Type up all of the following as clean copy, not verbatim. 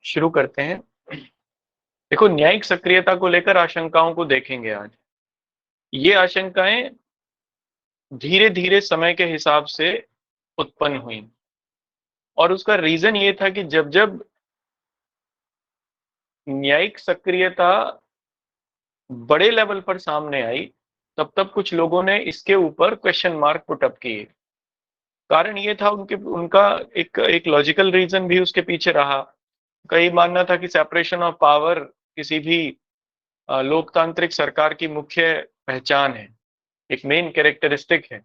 शुरू करते हैं। देखो, न्यायिक सक्रियता को लेकर आशंकाओं को देखेंगे आज। ये आशंकाएं धीरे धीरे समय के हिसाब से उत्पन्न हुई और उसका रीजन ये था कि जब जब न्यायिक सक्रियता बड़े लेवल पर सामने आई, तब तब कुछ लोगों ने इसके ऊपर क्वेश्चन मार्क पुट अप किए। कारण ये था उनका एक लॉजिकल रीजन भी उसके पीछे रहा। कई मानना था कि सेपरेशन ऑफ पावर किसी भी लोकतांत्रिक सरकार की मुख्य पहचान है, एक मेन कैरेक्टरिस्टिक है।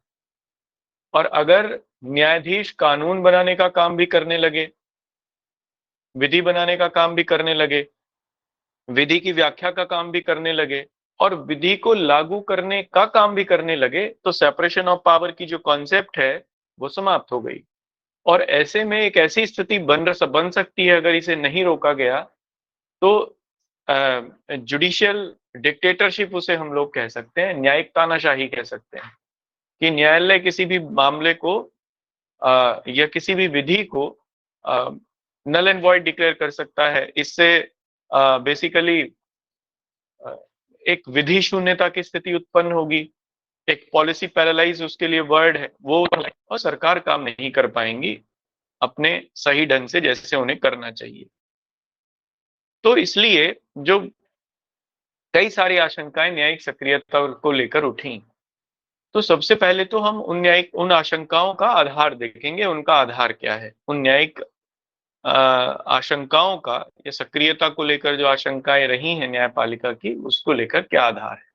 और अगर न्यायाधीश कानून बनाने का काम भी करने लगे, विधि बनाने का काम भी करने लगे, विधि की व्याख्या का काम भी करने लगे और विधि को लागू करने का काम भी करने लगे, तो सेपरेशन ऑफ पावर की जो कॉन्सेप्ट है वो समाप्त हो गई। और ऐसे में एक ऐसी स्थिति बन सकती है, अगर इसे नहीं रोका गया तो जुडिशियल डिक्टेटरशिप उसे हम लोग कह सकते हैं, न्यायिक तानाशाही कह सकते हैं, कि न्यायालय किसी भी मामले को या किसी भी विधि को नल एंड वॉइड डिक्लेयर कर सकता है। इससे बेसिकली एक विधि शून्यता की स्थिति उत्पन्न होगी, एक पॉलिसी पैरालाइज उसके लिए वर्ड है वो, और सरकार काम नहीं कर पाएंगी अपने सही ढंग से जैसे उन्हें करना चाहिए। तो इसलिए जो कई सारी आशंकाएं न्यायिक सक्रियता को लेकर उठी, तो सबसे पहले तो हम उन आशंकाओं का आधार देखेंगे। उनका आधार क्या है, उन न्यायिक आशंकाओं का या सक्रियता को लेकर जो आशंकाएं रही हैं न्यायपालिका की, उसको लेकर क्या आधार है।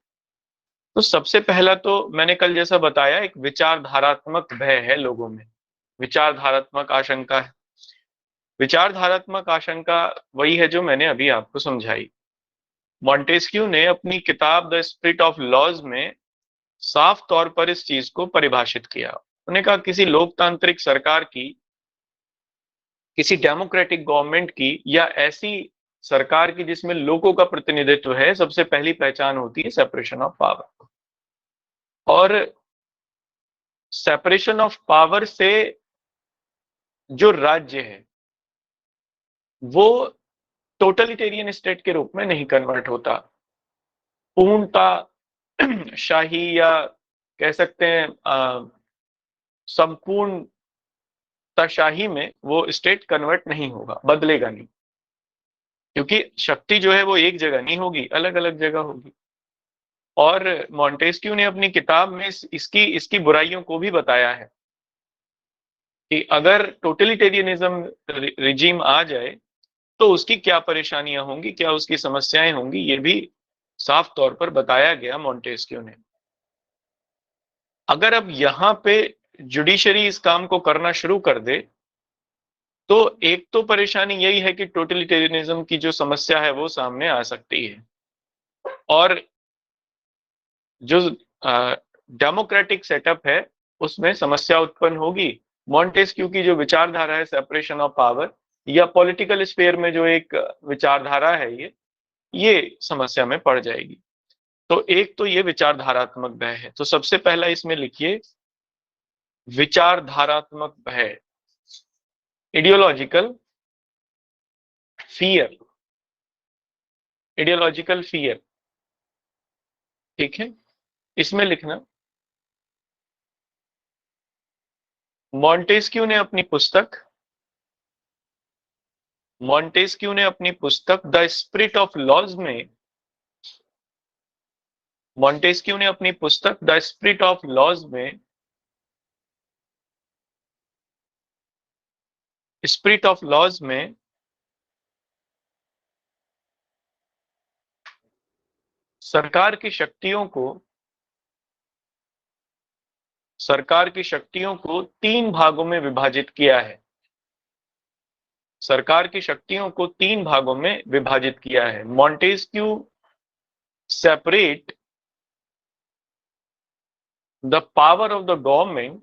तो सबसे पहला तो मैंने कल जैसा बताया, एक विचारधारात्मक भय है लोगों में, विचारधारात्मक आशंका है। विचारधारात्मक आशंका वही है जो मैंने अभी आपको समझाई। मॉन्टेस्क्यू ने अपनी किताब द स्पिरिट ऑफ लॉज में साफ तौर पर इस चीज को परिभाषित किया। उन्होंने कहा किसी लोकतांत्रिक सरकार की, किसी डेमोक्रेटिक गवर्नमेंट की, या ऐसी सरकार की जिसमें लोगों का प्रतिनिधित्व है, सबसे पहली पहचान होती है सेपरेशन ऑफ पावर। और सेपरेशन ऑफ पावर से जो राज्य है वो टोटलिटेरियन स्टेट के रूप में नहीं कन्वर्ट होता। पूर्णता शाही या कह सकते हैं संपूर्णताशाही में वो स्टेट कन्वर्ट नहीं होगा, बदलेगा नहीं, क्योंकि शक्ति जो है वो एक जगह नहीं होगी, अलग अलग जगह होगी। और मॉन्टेस्क्यू ने अपनी किताब में इसकी बुराइयों को भी बताया है कि अगर टोटलिटेरियनिज्म रिजीम आ जाए तो उसकी क्या परेशानियां होंगी, क्या उसकी समस्याएं होंगी, ये भी साफ तौर पर बताया गया मॉन्टेस्क्यू ने। अगर अब यहाँ पे जुडिशरी इस काम को करना शुरू कर दे, तो एक तो परेशानी यही है कि टोटलिटेरियनिज्म की जो समस्या है वो सामने आ सकती है, और जो डेमोक्रेटिक सेटअप है उसमें समस्या उत्पन्न होगी। मॉन्टेस्क्यू की जो विचारधारा है सेपरेशन ऑफ पावर, या पॉलिटिकल स्फीयर में जो एक विचारधारा है, ये समस्या में पड़ जाएगी। तो एक तो ये विचारधारात्मक भय है। तो सबसे पहला इसमें लिखिए विचारधारात्मक भय, इडियोलॉजिकल फियर, इडियोलॉजिकल फियर। ठीक है, इसमें लिखना मॉन्टेस्क्यू ने अपनी पुस्तक द स्पिरिट ऑफ लॉज में, मॉन्टेस्क्यू ने अपनी पुस्तक द स्पिरिट ऑफ लॉज में, स्पिरिट ऑफ लॉज में सरकार की शक्तियों को तीन भागों में विभाजित किया है। सरकार की शक्तियों को तीन भागों में विभाजित किया है। Montesquieu separate the power of the government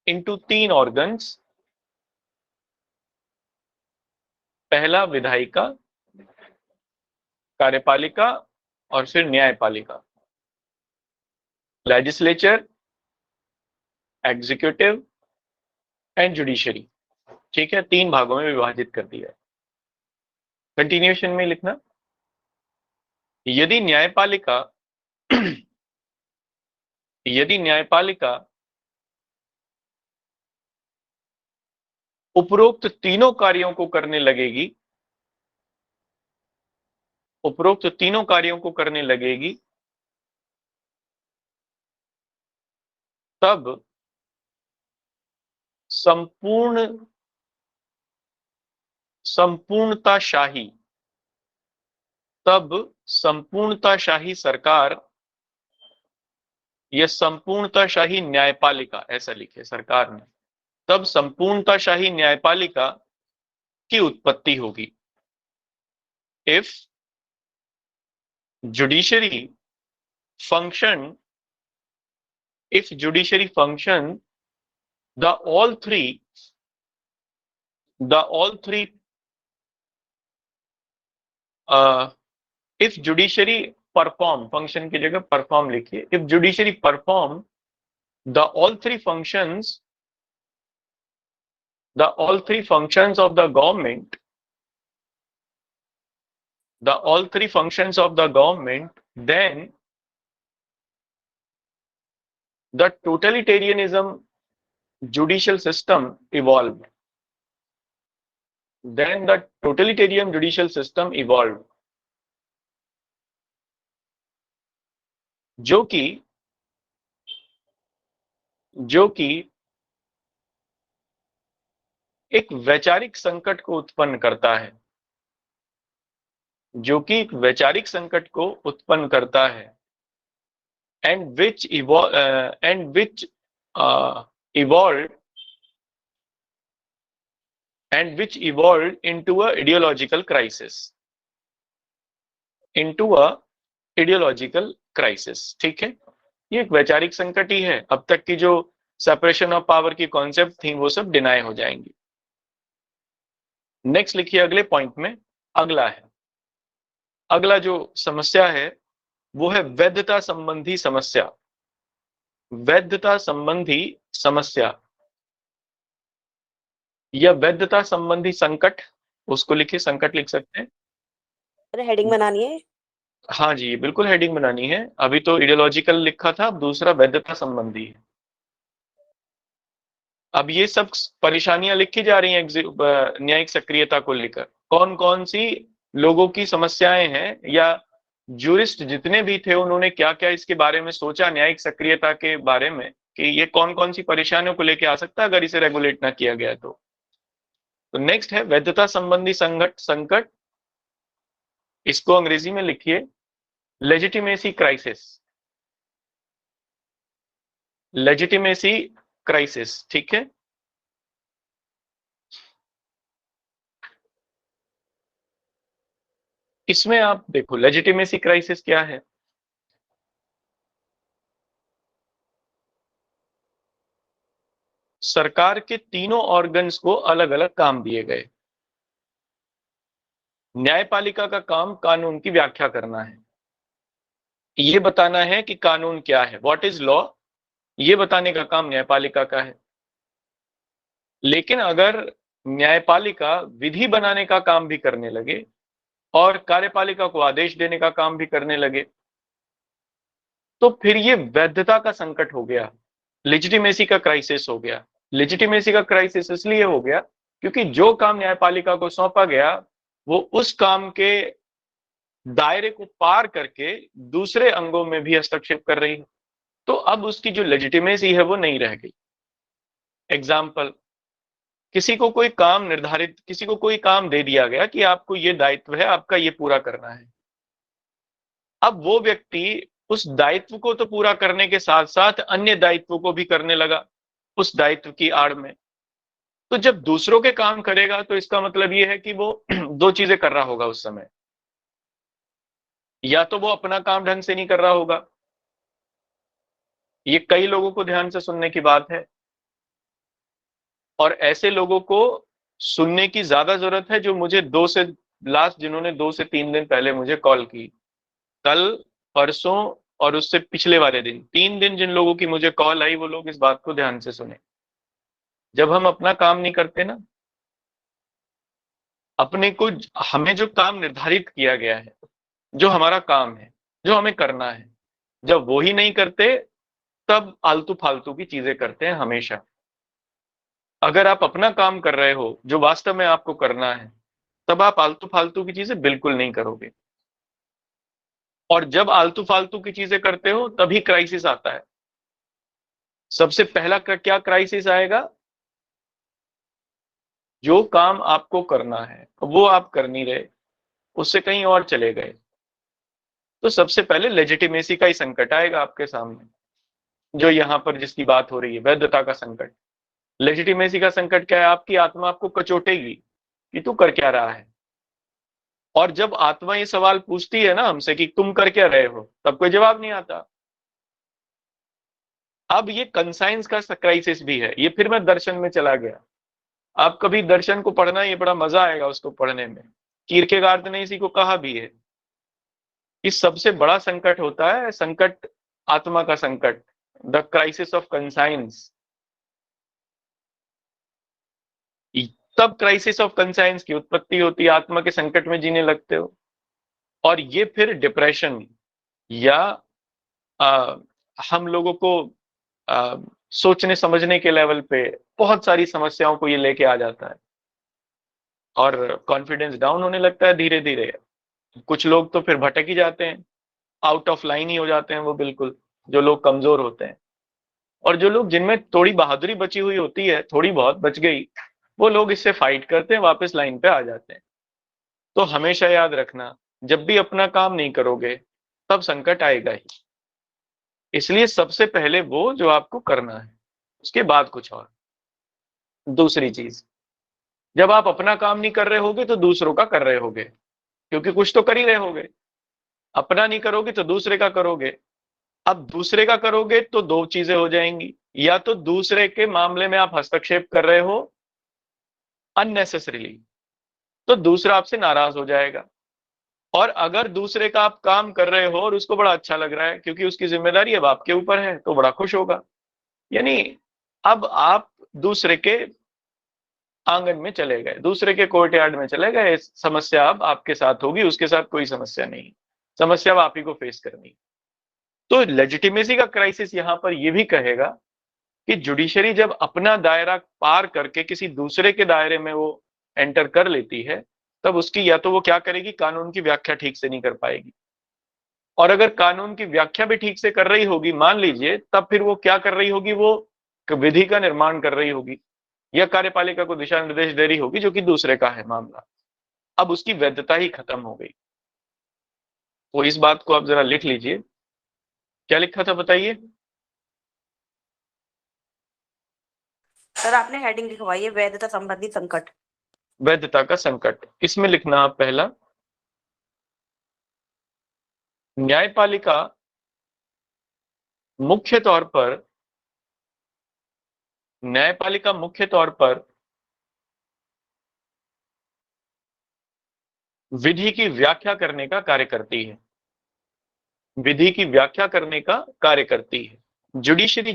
into तीन ऑर्गन्स। पहला विधायिका, कार्यपालिका और फिर न्यायपालिका, लेजिस्लेचर, एग्जीक्यूटिव एंड जुडिशरी। ठीक है, 3 भागों में विभाजित कर दिया है। कंटिन्यूएशन में लिखना, यदि न्यायपालिका यदि न्यायपालिका उपरोक्त तीनों कार्यों को करने लगेगी, उपरोक्त तीनों कार्यों को करने लगेगी, तब संपूर्ण संपूर्णताशाही तब संपूर्णताशाही सरकार या संपूर्णताशाही न्यायपालिका, ऐसा लिखे सरकार ने, तब संपूर्णताशाही न्यायपालिका की उत्पत्ति होगी। If judiciary function if judiciary function the all three if judiciary perform, function की जगह perform लिखिए, if judiciary perform the all three functions of the government, then the totalitarianism judicial system evolved. Then the totalitarian judicial system evolved, जो कि एक वैचारिक संकट को उत्पन्न करता है, जो कि एक वैचारिक संकट को उत्पन्न करता है, and which evolved into a ideological crisis, ठीक है। ये एक वैचारिक संकट ही है, अब तक की जो सेपरेशन ऑफ पावर की कॉन्सेप्ट थी वो सब डिनाई हो जाएंगी। नेक्स्ट लिखिए अगले पॉइंट में, अगला जो समस्या है वो है वैधता संबंधी समस्या। वैधता संबंधी समस्या या वैधता संबंधी संकट, उसको लिखिए, संकट लिख सकते हैं। अरे हेडिंग बनानी है। हाँ जी, बिल्कुल हेडिंग बनानी है। अभी तो आइडियोलॉजिकल लिखा था, अब दूसरा वैधता संबंधी है। अब ये सब परेशानियां लिखी जा रही हैं न्यायिक सक्रियता को लेकर, कौन कौन सी लोगों की समस्याएं हैं, या जूरिस्ट जितने भी थे उन्होंने क्या क्या इसके बारे में सोचा, न्यायिक सक्रियता के बारे में, कि ये कौन कौन सी परेशानियों को लेकर आ सकता है अगर इसे रेगुलेट ना किया गया तो नेक्स्ट है वैधता संबंधी संकट, इसको अंग्रेजी में लिखिए लेजिटिमेसी क्राइसिस, ठीक है। इसमें आप देखो लेजिटिमेसी क्राइसिस क्या है। सरकार के तीनों ऑर्गन्स को अलग अलग काम दिए गए। न्यायपालिका का काम कानून की व्याख्या करना है, ये बताना है कि कानून क्या है, व्हाट इज लॉ, ये बताने का काम न्यायपालिका का है। लेकिन अगर न्यायपालिका विधि बनाने का काम भी करने लगे और कार्यपालिका को आदेश देने का काम भी करने लगे तो फिर ये वैधता का संकट हो गया, लेजिटिमेसी का क्राइसिस हो गया। लेजिटिमेसी का क्राइसिस इसलिए हो गया क्योंकि जो काम न्यायपालिका को सौंपा गया वो उस काम के दायरे को पार करके दूसरे अंगों में भी हस्तक्षेप कर रही है, तो अब उसकी जो लेजिटिमेसी है वो नहीं रह गई। एग्जाम्पल, किसी को कोई काम दे दिया गया कि आपको ये दायित्व है, आपका ये पूरा करना है। अब वो व्यक्ति उस दायित्व को तो पूरा करने के साथ साथ अन्य दायित्वों को भी करने लगा उस दायित्व की आड़ में। तो जब दूसरों के काम करेगा तो इसका मतलब ये है कि वो दो चीजें कर रहा होगा उस समय, या तो वो अपना काम ढंग से नहीं कर रहा होगा, ये कई लोगों को ध्यान से सुनने की बात है, और ऐसे लोगों को सुनने की ज्यादा जरूरत है जो मुझे जिन्होंने 2 से 3 दिन पहले मुझे कॉल की, कल, परसों और उससे पिछले वाले दिन, 3 दिन जिन लोगों की मुझे कॉल आई वो लोग इस बात को ध्यान से सुने। जब हम अपना काम नहीं करते ना अपने को, हमें जो काम निर्धारित किया गया है, जो हमारा काम है, जो हमें करना है, जब वो ही नहीं करते तब आलतू फालतू की चीजें करते हैं हमेशा। अगर आप अपना काम कर रहे हो जो वास्तव में आपको करना है, तब आप आलतू फालतू की चीजें बिल्कुल नहीं करोगे। और जब आलतू फालतू की चीजें करते हो तभी क्राइसिस आता है। सबसे पहला क्या क्राइसिस आएगा? जो काम आपको करना है वो आप कर नहीं रहे, उससे कहीं और चले गए, तो सबसे पहले लेजिटिमेसी का ही संकट आएगा आपके सामने, जो यहां पर जिसकी बात हो रही है, वैधता का संकट। लेजिटिमेसी का संकट क्या है? आपकी आत्मा आपको कचोटेगी कि तू कर क्या रहा है। और जब आत्मा ये सवाल पूछती है ना हमसे कि तुम कर क्या रहे हो, तब कोई जवाब नहीं आता। अब ये कंसाइंस का क्राइसिस भी है। ये फिर मैं दर्शन में चला गया। आप कभी दर्शन को पढ़ना, ये बड़ा मजा आएगा उसको पढ़ने में। कीर्केगार्ड ने इसी को कहा भी है कि सबसे बड़ा संकट होता है संकट, आत्मा का संकट, द क्राइसिस ऑफ कंसाइंस। तब क्राइसिस ऑफ कंसाइंस की उत्पत्ति होती है, आत्मा के संकट में जीने लगते हो। और ये फिर डिप्रेशन या आ, हम लोगों को आ, सोचने समझने के लेवल पे बहुत सारी समस्याओं को ये लेके आ जाता है, और कॉन्फिडेंस डाउन होने लगता है धीरे धीरे। कुछ लोग तो फिर भटक ही जाते हैं, आउट ऑफ लाइन ही हो जाते हैं वो बिल्कुल, जो लोग कमजोर होते हैं। और जो लोग, जिनमें थोड़ी बहादुरी बची हुई होती है, थोड़ी बहुत बच गई, वो लोग इससे फाइट करते हैं, वापस लाइन पे आ जाते हैं। तो हमेशा याद रखना, जब भी अपना काम नहीं करोगे तब संकट आएगा ही। इसलिए सबसे पहले वो जो आपको करना है, उसके बाद कुछ और। दूसरी चीज, जब आप अपना काम नहीं कर रहे होगे तो दूसरों का कर रहे होगे, क्योंकि कुछ तो कर ही रहे होगे। अपना नहीं करोगे तो दूसरे का करोगे। अब दूसरे का करोगे तो दो चीजें हो जाएंगी, या तो दूसरे के मामले में आप हस्तक्षेप कर रहे हो अननेसेसरीली, तो दूसरा आपसे नाराज हो जाएगा। और अगर दूसरे का आप काम कर रहे हो और उसको बड़ा अच्छा लग रहा है, क्योंकि उसकी जिम्मेदारी अब आपके ऊपर है, तो बड़ा खुश होगा। यानी अब आप दूसरे के आंगन में चले गए, दूसरे के कोर्टयार्ड में चले गए। समस्या अब आपके साथ होगी, उसके साथ कोई समस्या नहीं। समस्या अब आप ही को फेस करनी। तो लेजिटिमेसी का क्राइसिस यहां पर यह भी कहेगा कि जुडिशरी जब अपना दायरा पार करके किसी दूसरे के दायरे में वो एंटर कर लेती है, तब उसकी या तो वो क्या करेगी, कानून की व्याख्या ठीक से नहीं कर पाएगी। और अगर कानून की व्याख्या भी ठीक से कर रही होगी, मान लीजिए, तब फिर वो क्या कर रही होगी, वो विधि का निर्माण कर रही होगी या कार्यपालिका को दिशा निर्देश दे रही होगी, जो कि दूसरे का है मामला। अब उसकी वैधता ही खत्म हो गई। तो इस बात को आप जरा लिख लीजिए। क्या लिखा था बताइए? सर आपने हेडिंग लिखवाई है वैधता संबंधी संकट। वैधता का संकट, इसमें लिखना आप पहला, न्यायपालिका मुख्य तौर पर, न्यायपालिका मुख्य तौर पर विधि की व्याख्या करने का कार्य करती है। विधि की व्याख्या करने का कार्य करती है। Judiciary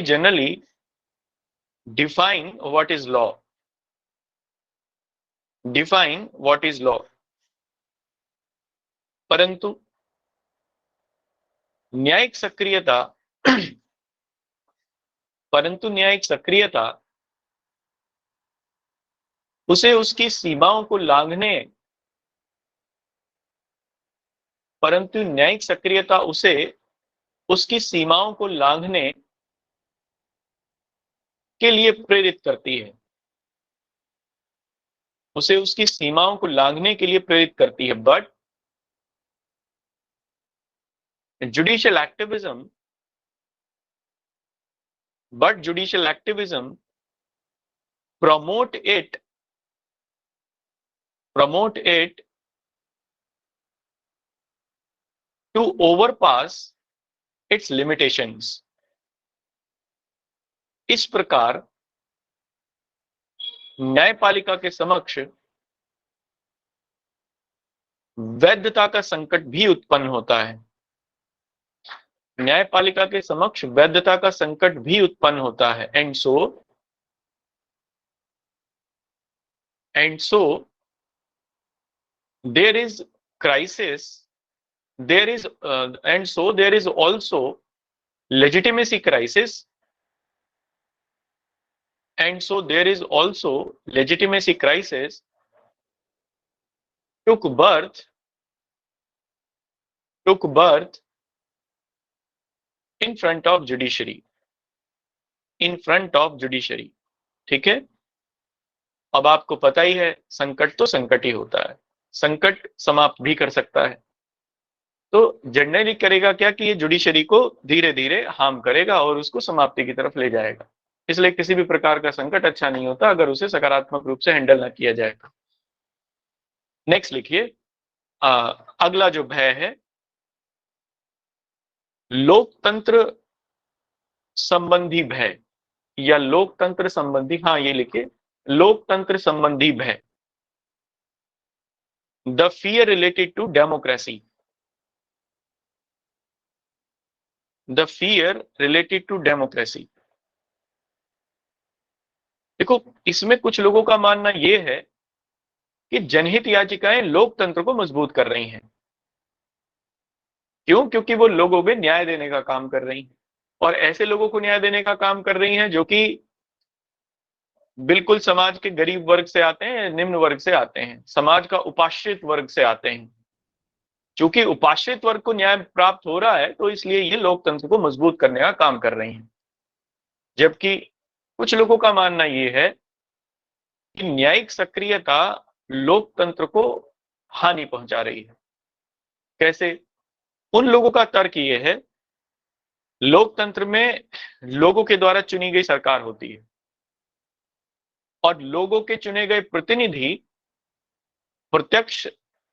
generally define what is law, define what is law. परंतु न्यायिक सक्रियता परंतु न्यायिक सक्रियता उसे उसकी सीमाओं को लांघने परंतु न्यायिक सक्रियता उसे उसकी सीमाओं को लांघने के लिए प्रेरित करती है। उसे उसकी सीमाओं को लांघने के लिए प्रेरित करती है। But judicial activism judicial activism promote it to overpass its limitations। इस प्रकार न्यायपालिका के समक्ष वैधता का संकट भी उत्पन्न होता है। न्यायपालिका के समक्ष वैधता का संकट भी उत्पन्न होता है। And so and so there is crisis, there is and so there is also legitimacy crisis, and so there is also legitimacy crisis took birth in front of judiciary, in front of judiciary। ठीक है, अब आपको पता ही है संकट तो संकट ही होता है, संकट समाप्त भी कर सकता है। तो जनरली करेगा क्या कि ये जुडिशरी को धीरे धीरे हार्म करेगा और उसको समाप्ति की तरफ ले जाएगा। इसलिए किसी भी प्रकार का संकट अच्छा नहीं होता अगर उसे सकारात्मक रूप से हैंडल ना किया जाए तो। नेक्स्ट लिखिए, अगला जो भय है लोकतंत्र संबंधी भय या लोकतंत्र संबंधी, हाँ ये लिखिए, लोकतंत्र संबंधी भय, the fear related to democracy, the fear related to democracy. देखो इसमें कुछ लोगों का मानना यह है कि जनहित याचिकाएं लोकतंत्र को मजबूत कर रही हैं। क्यों? क्योंकि वो लोगों में न्याय देने का काम कर रही हैं और ऐसे लोगों को न्याय देने का काम कर रही हैं जो कि बिल्कुल समाज के गरीब वर्ग से आते हैं, निम्न वर्ग से आते हैं, समाज का उपाश्रित वर्ग से आते हैं। चूंकि उपाश्रित वर्ग को न्याय प्राप्त हो रहा है तो इसलिए ये लोकतंत्र को मजबूत करने का काम कर रही हैं। जबकि कुछ लोगों का मानना यह है कि न्यायिक सक्रियता लोकतंत्र को हानि पहुंचा रही है। कैसे? उन लोगों का तर्क यह है, लोकतंत्र में लोगों के द्वारा चुनी गई सरकार होती है और लोगों के चुने गए प्रतिनिधि प्रत्यक्ष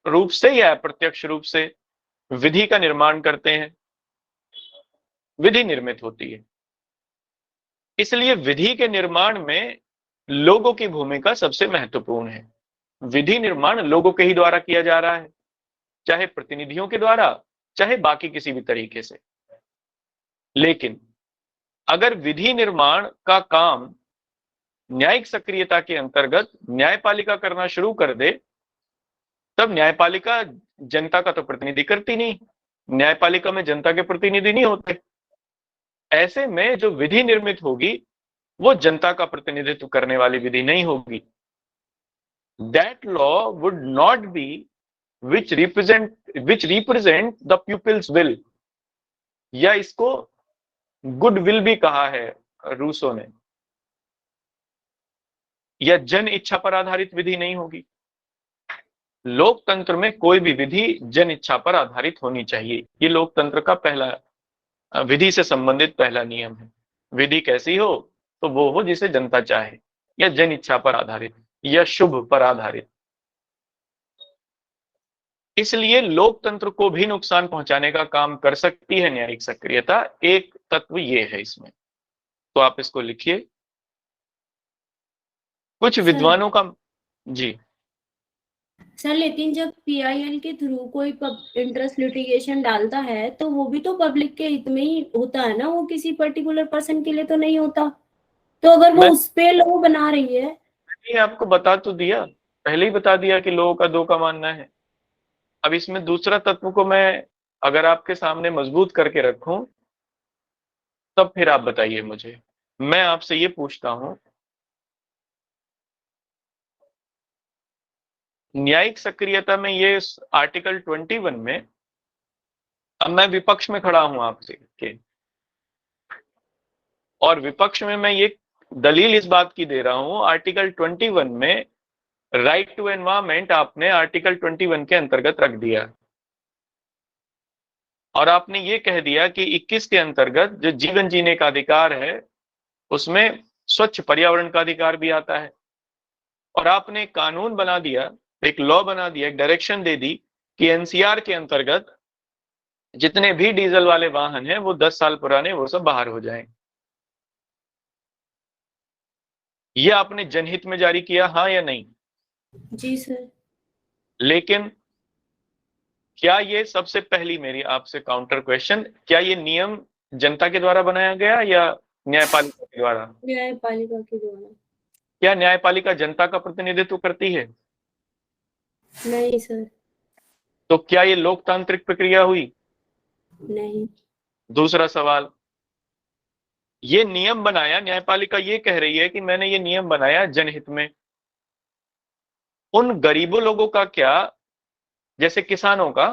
रूप से या अप्रत्यक्ष रूप से विधि का निर्माण करते हैं, विधि निर्मित होती है। इसलिए विधि के निर्माण में लोगों की भूमिका सबसे महत्वपूर्ण है। विधि निर्माण लोगों के ही द्वारा किया जा रहा है, चाहे प्रतिनिधियों के द्वारा चाहे बाकी किसी भी तरीके से। लेकिन अगर विधि निर्माण का काम न्यायिक सक्रियता के अंतर्गत न्यायपालिका करना शुरू कर दे, तब न्यायपालिका जनता का तो प्रतिनिधि करती नहीं, न्यायपालिका में जनता के प्रतिनिधि नहीं होते। ऐसे में जो विधि निर्मित होगी वो जनता का प्रतिनिधित्व करने वाली विधि नहीं होगी। That law would not be which represent the pupil's will, या इसको गुड विल भी कहा है रूसो ने, या जन इच्छा पर आधारित विधि नहीं होगी। लोकतंत्र में कोई भी विधि जन इच्छा पर आधारित होनी चाहिए। ये लोकतंत्र का पहला, विधि से संबंधित पहला नियम है। विधि कैसी हो तो वो हो जिसे जनता चाहे, या जन इच्छा पर आधारित या शुभ पर आधारित। इसलिए लोकतंत्र को भी नुकसान पहुंचाने का काम कर सकती है न्यायिक सक्रियता। एक तत्व ये है इसमें, तो आप इसको लिखिए। कुछ विद्वानों का, जी सर, लेकिन जब पीआईएल के थ्रू कोई इंटरेस्ट लिटिगेशन डालता है तो वो भी तो पब्लिक के हित में ही होता है ना, वो किसी पर्टिकुलर पर्सन के लिए तो नहीं होता। तो अगर वो उस पे लॉ बना रही है, मैंने आपको बता तो दिया, पहले ही बता दिया कि लोगों का दो का मानना है। अब इसमें दूसरा तत्व को मैं अगर आपके सामने मजबूत करके रखूं तब फिर आप बताइए मुझे। मैं आपसे ये पूछता हूं, न्यायिक सक्रियता में ये आर्टिकल 21 में, अब मैं विपक्ष में खड़ा हूं आपसे के, और विपक्ष में मैं ये दलील इस बात की दे रहा हूं, आर्टिकल 21 में राइट टू एनवायरमेंट आपने आर्टिकल 21 के अंतर्गत रख दिया और आपने ये कह दिया कि 21 के अंतर्गत जो जीवन जीने का अधिकार है उसमें स्वच्छ पर्यावरण का अधिकार भी आता है। और आपने एक कानून बना दिया, एक लॉ बना दिया, एक डायरेक्शन दे दी कि एनसीआर के अंतर्गत जितने भी डीजल वाले वाहन हैं वो 10 साल पुराने वो सब बाहर हो जाएं। ये आपने जनहित में जारी किया, हाँ या नहीं? जी सर। लेकिन क्या ये, सबसे पहली मेरी आपसे काउंटर क्वेश्चन, क्या ये नियम जनता के द्वारा बनाया गया या न्यायपालिका के द्वारा? न्यायपालिका के द्वारा। क्या न्यायपालिका जनता का प्रतिनिधित्व करती है? नहीं सर। तो क्या ये लोकतांत्रिक प्रक्रिया हुई? नहीं। दूसरा सवाल, ये नियम बनाया, न्यायपालिका ये कह रही है कि मैंने ये नियम बनाया जनहित में। उन गरीबों लोगों का क्या, जैसे किसानों का?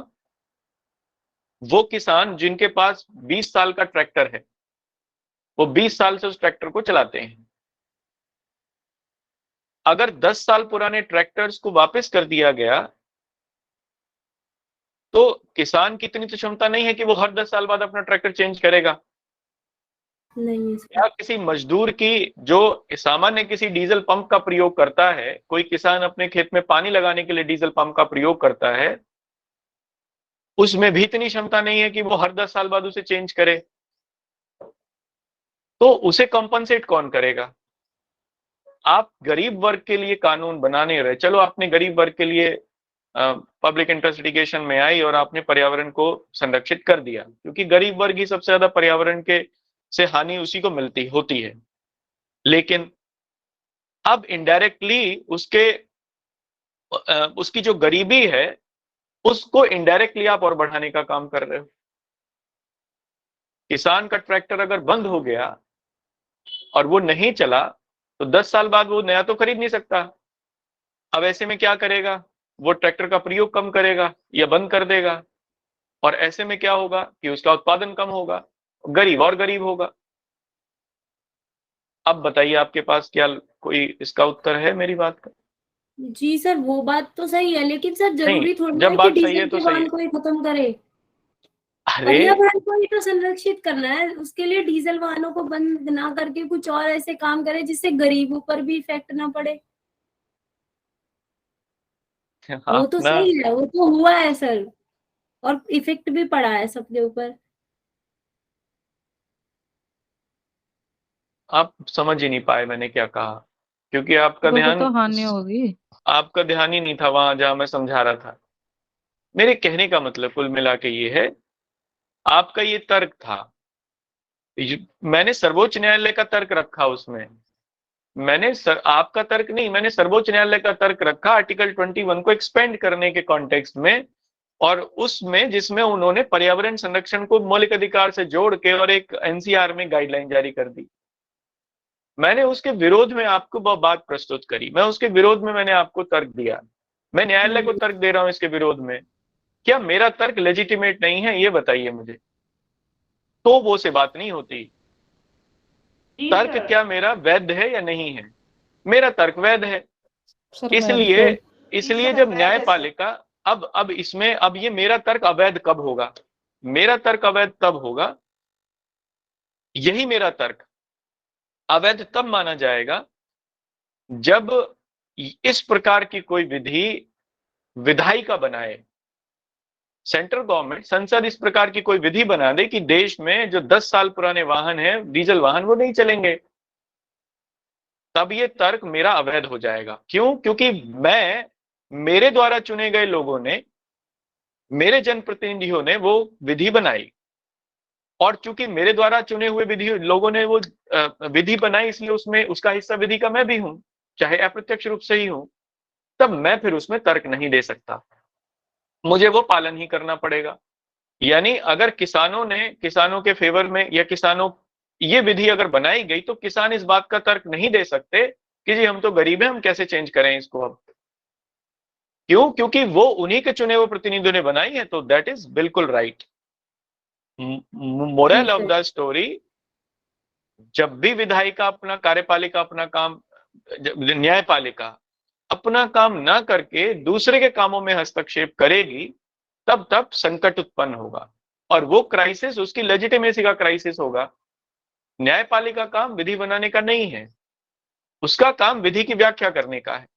वो किसान जिनके पास 20 साल का ट्रैक्टर है, वो 20 साल से उस ट्रैक्टर को चलाते हैं। अगर 10 साल पुराने ट्रैक्टर्स को वापस कर दिया गया, तो किसान की इतनी तो क्षमता नहीं है कि वो हर 10 साल बाद अपना ट्रैक्टर चेंज करेगा। नहीं है सर। क्या किसी मजदूर की, जो सामान्य किसी डीजल पंप का प्रयोग करता है, कोई किसान अपने खेत में पानी लगाने के लिए डीजल पंप का प्रयोग करता है, उसमें भी इतनी क्षमता नहीं है कि वो हर 10 साल बाद उसे चेंज करे। तो उसे कॉम्पनसेट कौन करेगा? आप गरीब वर्ग के लिए कानून बनाने रहे, चलो आपने गरीब वर्ग के लिए पब्लिक इंटरेस्ट लिटिगेशन में आई और आपने पर्यावरण को संरक्षित कर दिया, क्योंकि गरीब वर्ग ही सबसे ज्यादा पर्यावरण के से हानि उसी को मिलती होती है। लेकिन अब इनडायरेक्टली उसकी जो गरीबी है, उसको इनडायरेक्टली आप और बढ़ाने का काम कर रहे हो। किसान का ट्रैक्टर अगर बंद हो गया और वो नहीं चला, तो 10 साल बाद वो नया तो खरीद नहीं सकता। अब ऐसे में क्या करेगा? वो ट्रैक्टर का प्रयोग कम करेगा या बंद कर देगा, और ऐसे में क्या होगा कि उसका उत्पादन कम होगा, गरीब और गरीब होगा। अब बताइए, आपके पास क्या कोई इसका उत्तर है मेरी बात का? जी सर, वो बात तो सही है, लेकिन सर नहीं, जरूरी थोड़ी जब है कि बात सही है डीजल तो के सही वाहन है। को ही खत्म करे। अरे पर्यावरण को ही तो संरक्षित करना है, उसके लिए डीजल वाहनों को बंद ना करके कुछ और ऐसे काम करे जिससे गरीबों पर भी इफेक्ट ना पड़े। वो आप तो ना, सही है, वो तो हुआ है सर, और इफेक्ट भी पड़ा है सबके ऊपर। आप समझ ही नहीं पाए मैंने क्या कहा, क्योंकि लोगों को तो हानि होगी। आपका ध्यान ही नहीं था वहां जहां मैं समझा रहा था। मेरे कहने का मतलब कुल मिला के ये है, आपका ये तर्क था, मैंने सर्वोच्च न्यायालय का तर्क रखा उसमें। आपका तर्क नहीं, मैंने सर्वोच्च न्यायालय का तर्क रखा आर्टिकल 21 को एक्सपेंड करने के कॉन्टेक्स्ट में, और उसमें जिसमें उन्होंने पर्यावरण संरक्षण को मौलिक अधिकार से जोड़ के और एक एनसीआर में गाइडलाइन जारी कर दी। मैंने उसके विरोध में आपको बात प्रस्तुत करी, मैं उसके विरोध में मैंने आपको तर्क दिया। मैं न्यायालय को तर्क दे रहा हूं इसके विरोध में। क्या मेरा तर्क लेजिटिमेट नहीं है, ये बताइए मुझे। तो वो से बात नहीं होती। तर्क क्या मेरा वैध है या नहीं है? मेरा तर्क वैध है। इसलिए इसलिए जब न्यायपालिका, अब इसमें, अब ये मेरा तर्क अवैध कब होगा? मेरा तर्क अवैध तब होगा, यही मेरा तर्क अवैध तब माना जाएगा जब इस प्रकार की कोई विधि विधायिका बनाए, सेंट्रल गवर्नमेंट, संसद इस प्रकार की कोई विधि बना दे कि देश में जो 10 साल पुराने वाहन हैं, डीजल वाहन, वो नहीं चलेंगे। तब ये तर्क मेरा अवैध हो जाएगा। क्यों? क्योंकि मेरे द्वारा चुने गए लोगों ने, मेरे जनप्रतिनिधियों ने वो विधि बनाई, और चूंकि मेरे द्वारा चुने हुए विधि लोगों ने वो विधि बनाई, इसलिए उसमें उसका हिस्सा विधि का मैं भी हूं, चाहे अप्रत्यक्ष रूप से ही हूं। तब मैं फिर उसमें तर्क नहीं दे सकता, मुझे वो पालन ही करना पड़ेगा। यानी अगर किसानों के फेवर में, या किसानों, ये विधि अगर बनाई गई, तो किसान इस बात का तर्क नहीं दे सकते कि जी हम तो गरीब हैं, हम कैसे चेंज करें इसको अब। क्यों? क्योंकि वो उन्हीं के चुने हुए प्रतिनिधियों ने बनाई है, तो दैट इज बिल्कुल right. Moral of the story, जब भी विधायिका अपना, कार्यपालिका अपना काम, न्यायपालिका अपना काम ना करके दूसरे के कामों में हस्तक्षेप करेगी, तब संकट उत्पन्न होगा, और वो क्राइसिस उसकी लेजिटिमेसी का क्राइसिस होगा। न्यायपालिका काम विधि बनाने का नहीं है, उसका काम विधि की व्याख्या करने का है।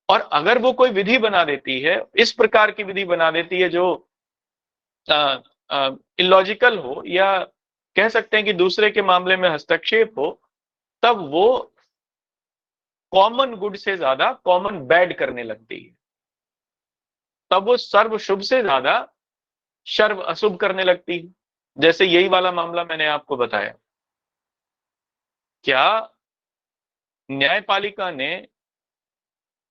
और अगर वो कोई विधि बना देती है, इस प्रकार की विधि बना देती है जो इलॉजिकल हो, या कह सकते हैं कि दूसरे के मामले में हस्तक्षेप हो, तब वो कॉमन गुड से ज्यादा कॉमन बैड करने लगती है। तब वो सर्व शुभ से ज्यादा सर्व अशुभ करने लगती है। जैसे यही वाला मामला मैंने आपको बताया। क्या न्यायपालिका ने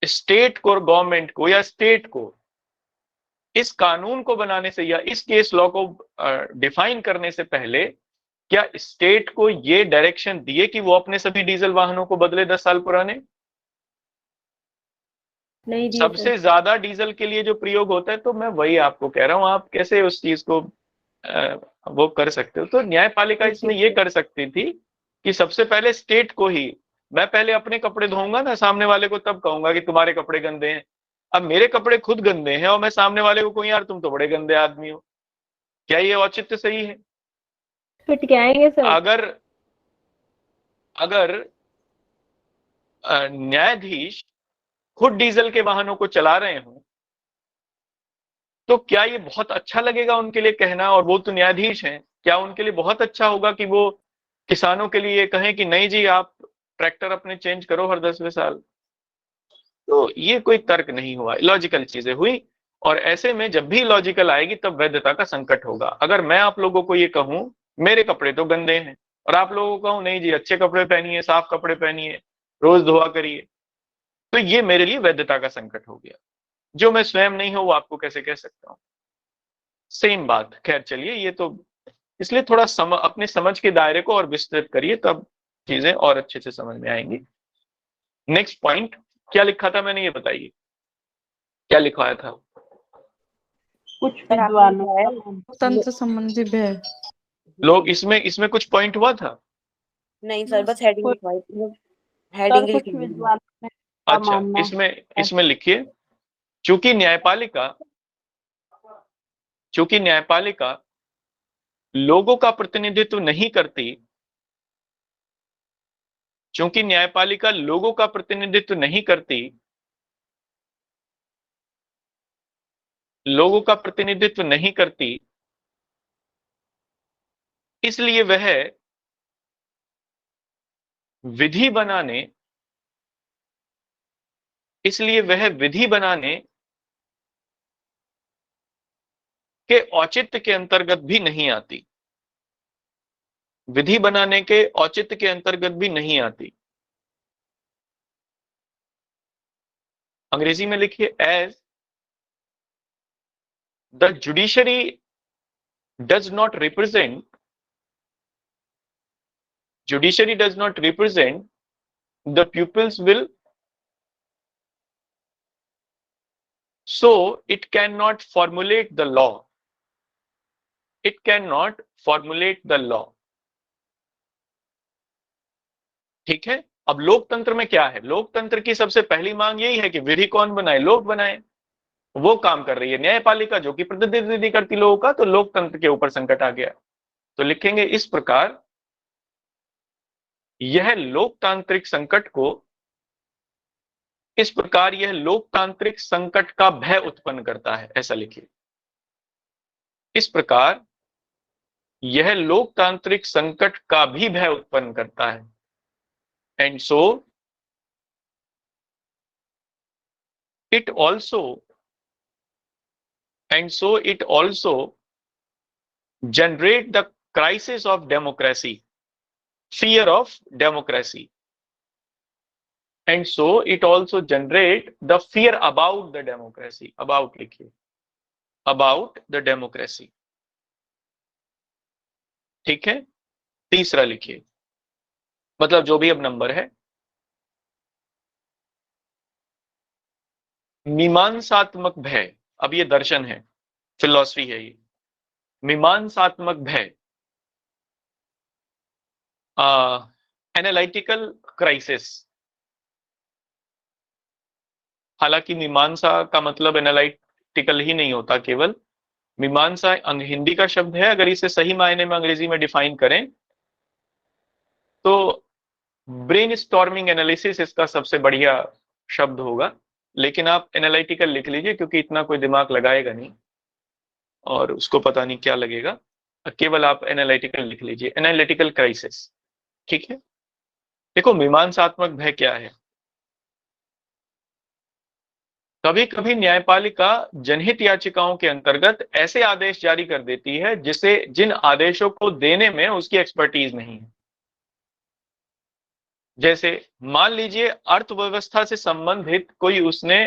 स्टेट को, गवर्नमेंट को या स्टेट को इस कानून को बनाने से या इस केस लॉ को डिफाइन करने से पहले क्या स्टेट को ये डायरेक्शन दिए कि वो अपने सभी डीजल वाहनों को बदले 10 साल पुराने? नहीं दिए सबसे ज्यादा डीजल के लिए जो प्रयोग होता है, तो मैं वही आपको कह रहा हूं, आप कैसे उस चीज को वो कर सकते हो? तो न्यायपालिका इसमें ये कर सकती थी कि सबसे पहले स्टेट को ही, मैं पहले अपने कपड़े धोऊंगा ना सामने वाले को, तब कहूंगा कि तुम्हारे कपड़े गंदे हैं। अब मेरे कपड़े खुद गंदे हैं और मैं सामने वाले को कहूं यार तुम तो बड़े गंदे आदमी हो, क्या ये औचित्य सही है? फिट के आएंगे सर। अगर न्यायाधीश खुद डीजल के वाहनों को चला रहे हों तो क्या ये बहुत अच्छा लगेगा उनके लिए कहना? और वो तो न्यायाधीश हैं, क्या उनके लिए बहुत अच्छा होगा कि वो किसानों के लिए कहें कि नहीं जी आप ट्रैक्टर अपने चेंज करो हर 10वें साल? तो ये कोई तर्क नहीं हुआ, लॉजिकल चीजें हुई। और ऐसे में जब भी लॉजिकल आएगी तब वैधता का संकट होगा। अगर मैं आप लोगों को ये कहूं मेरे कपड़े तो गंदे हैं, और आप लोगों को कहूं नहीं जी अच्छे कपड़े पहनिए, साफ कपड़े पहनिए, रोज धोआ करिए, तो ये मेरे लिए वैधता का संकट हो गया। जो मैं स्वयं नहीं हूं वो आपको कैसे कह सकता हूं? सेम बात। खैर चलिए, ये तो इसलिए थोड़ा अपने समझ के दायरे को और विस्तृत करिए, तब चीजें और अच्छे से समझ में आएंगी। नेक्स्ट पॉइंट क्या लिखा था मैंने, ये बताइए क्या लिखवाया था? कुछ विद्वानों का तंत्र संबंधी भय। लोग इसमें कुछ पॉइंट हुआ था? नहीं सर, बस हेडिंग कुछ- लिखवाई, सर हेडिंग कुछ लिखवाई। विद्वानों का अच्छा, मानना इसमें लिखिए, चूंकि न्यायपालिका लोगों का प्रतिनिधित्व नहीं करती, चूंकि न्यायपालिका लोगों का प्रतिनिधित्व नहीं करती, लोगों का प्रतिनिधित्व नहीं करती, इसलिए वह विधि बनाने के औचित्य के अंतर्गत भी नहीं आती, विधि बनाने के औचित्य के अंतर्गत भी नहीं आती। अंग्रेजी में लिखिए, as the judiciary does not represent the people's will, so it cannot formulate the law. ठीक है। अब लोकतंत्र में क्या है? लोकतंत्र की सबसे पहली मांग यही है कि विधि कौन बनाए? लोग बनाए। वो काम कर रही है न्यायपालिका जो कि प्रतिनिधित्व करती लोगों का, तो लोकतंत्र के ऊपर संकट आ गया। तो लिखेंगे इस प्रकार यह लोकतांत्रिक संकट का भय उत्पन्न करता है, ऐसा लिखिए। इस प्रकार यह लोकतांत्रिक संकट का भी भय उत्पन्न करता है। And so it also generate the crisis of democracy, fear of democracy, and so it also generate the fear about the democracy. About लिखिए, about the democracy। ठीक है। तीसरा लिखिए, मतलब जो भी अब नंबर है, मीमांसात्मक भय। अब ये दर्शन है, फिलॉसफी है ये। मीमांसात्मक भय, एनालिटिकल क्राइसिस। हालांकि मीमांसा का मतलब एनालिटिकल ही नहीं होता केवल। मीमांसा हिंदी का शब्द है, अगर इसे सही मायने में अंग्रेजी में डिफाइन करें तो ब्रेन स्टॉर्मिंग एनालिसिस इसका सबसे बढ़िया शब्द होगा, लेकिन आप एनालिटिकल लिख लीजिए क्योंकि इतना कोई दिमाग लगाएगा नहीं और उसको पता नहीं क्या लगेगा। केवल आप एनालिटिकल लिख लीजिए, एनालिटिकल क्राइसिस। ठीक है। देखो, मीमांसात्मक भय क्या है? कभी कभी न्यायपालिका जनहित याचिकाओं के अंतर्गत ऐसे आदेश जारी कर देती है जिन आदेशों को देने में उसकी एक्सपर्टीज नहीं है। जैसे मान लीजिए अर्थव्यवस्था से संबंधित कोई उसने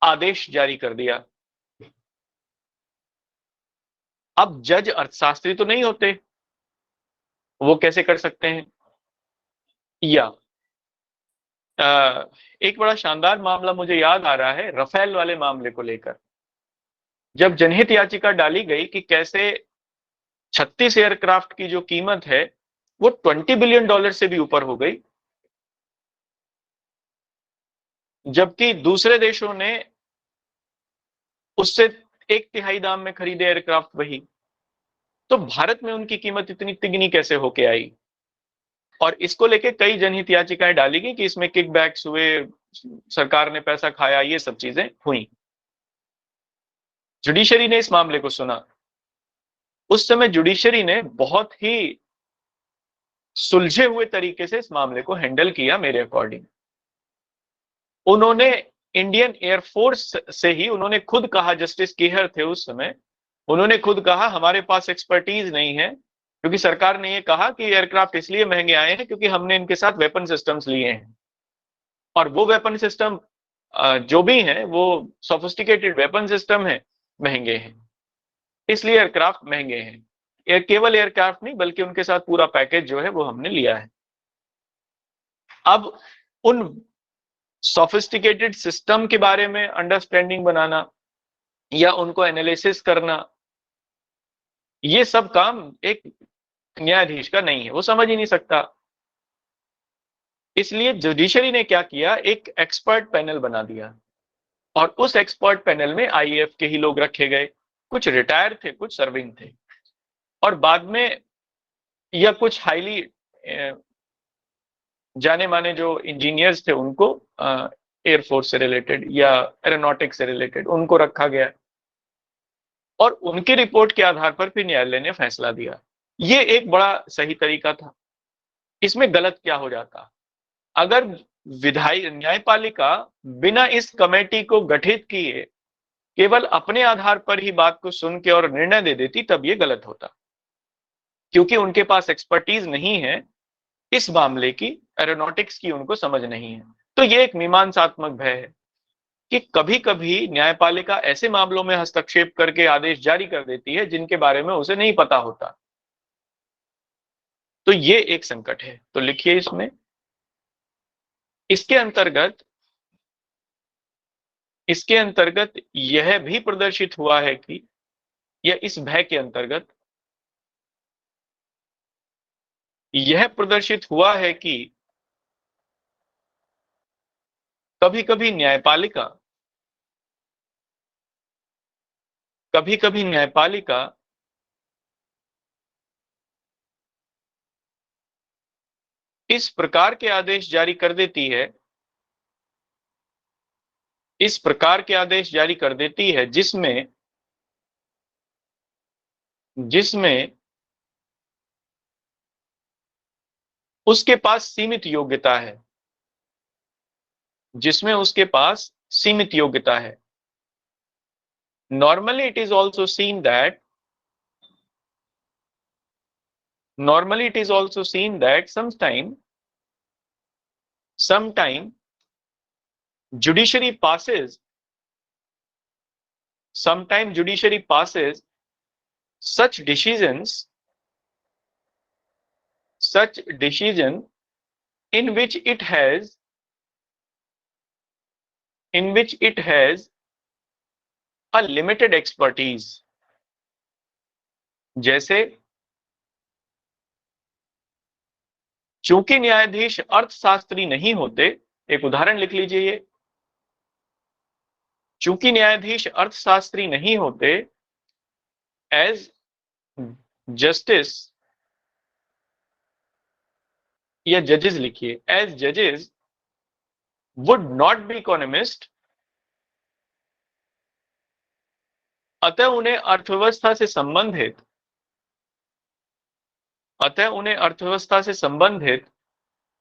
आदेश जारी कर दिया। अब जज अर्थशास्त्री तो नहीं होते, वो कैसे कर सकते हैं? या एक बड़ा शानदार मामला मुझे याद आ रहा है राफेल वाले मामले को लेकर, जब जनहित याचिका डाली गई कि कैसे 36 एयरक्राफ्ट की जो कीमत है वो $20 बिलियन से भी ऊपर हो गई, जबकि दूसरे देशों ने उससे 1/3 दाम में खरीदे एयरक्राफ्ट वही, तो भारत में उनकी कीमत इतनी तिगनी कैसे होके आई? और इसको लेके कई जनहित याचिकाएं डाली गई कि इसमें किकबैक्स हुए, सरकार ने पैसा खाया, ये सब चीजें हुई। जुडिशरी ने इस मामले को सुना। उस समय जुडिशरी ने बहुत ही सुलझे हुए तरीके से इस मामले को हैंडल किया मेरे अकॉर्डिंग। उन्होंने इंडियन एयरफोर्स से ही उन्होंने खुद कहा, जस्टिस केहर थे उस समय, उन्होंने खुद कहा हमारे पास एक्सपर्टीज नहीं है, क्योंकि सरकार ने ये कहा कि एयरक्राफ्ट इसलिए महंगे आए हैं क्योंकि हमने इनके साथ वेपन सिस्टम्स लिए हैं, और वो वेपन सिस्टम जो भी हैं वो सोफिस्टिकेटेड वेपन सिस्टम है, महंगे हैं, इसलिए एयरक्राफ्ट महंगे हैं। केवल एयरक्राफ्ट नहीं बल्कि उनके साथ पूरा पैकेज जो है वो हमने लिया है। अब उन सोफिस्टिकेटेड सिस्टम के बारे में अंडरस्टैंडिंग बनाना या उनको एनालिसिस करना, ये सब काम एक न्यायाधीश का नहीं है, वो समझ ही नहीं सकता। इसलिए जुडिशरी ने क्या किया, एक एक्सपर्ट पैनल बना दिया, और उस एक्सपर्ट पैनल में आईएएफ के ही लोग रखे गए, कुछ रिटायर थे, कुछ सर्विंग थे, और बाद में या कुछ हाईली जाने माने जो इंजीनियर्स थे उनको एयरफोर्स से रिलेटेड या एरोनॉटिक्स से रिलेटेड उनको रखा गया, और उनकी रिपोर्ट के आधार पर फिर न्यायालय ने फैसला दिया। ये एक बड़ा सही तरीका था। इसमें गलत क्या हो जाता, अगर विधायी न्यायपालिका बिना इस कमेटी को गठित किए केवल अपने आधार पर ही बात को सुन के और निर्णय दे देती, तब ये गलत होता, क्योंकि उनके पास एक्सपर्टीज नहीं है इस मामले की, एरोनॉटिक्स की उनको समझ नहीं है। तो ये एक मीमांसात्मक भय है कि कभी कभी न्यायपालिका ऐसे मामलों में हस्तक्षेप करके आदेश जारी कर देती है जिनके बारे में उसे नहीं पता होता। तो ये एक संकट है। तो लिखिए इसमें, इसके अंतर्गत यह भी प्रदर्शित हुआ है कि, या इस भय के अंतर्गत यह प्रदर्शित हुआ है कि कभी कभी न्यायपालिका इस प्रकार के आदेश जारी कर देती है, जिसमें उसके पास सीमित योग्यता है, Normally it is also seen that sometime judiciary passes such decision in which it has a limited expertise। जैसे चूंकि न्यायाधीश अर्थशास्त्री नहीं होते, एक उदाहरण लिख लीजिए ये, चूंकि न्यायाधीश अर्थशास्त्री नहीं होते, एज जस्टिस या जजेस लिखिए, एज जजेस वुड नॉट बी इकोनॉमिस्ट, अतः उन्हें अर्थव्यवस्था से संबंधित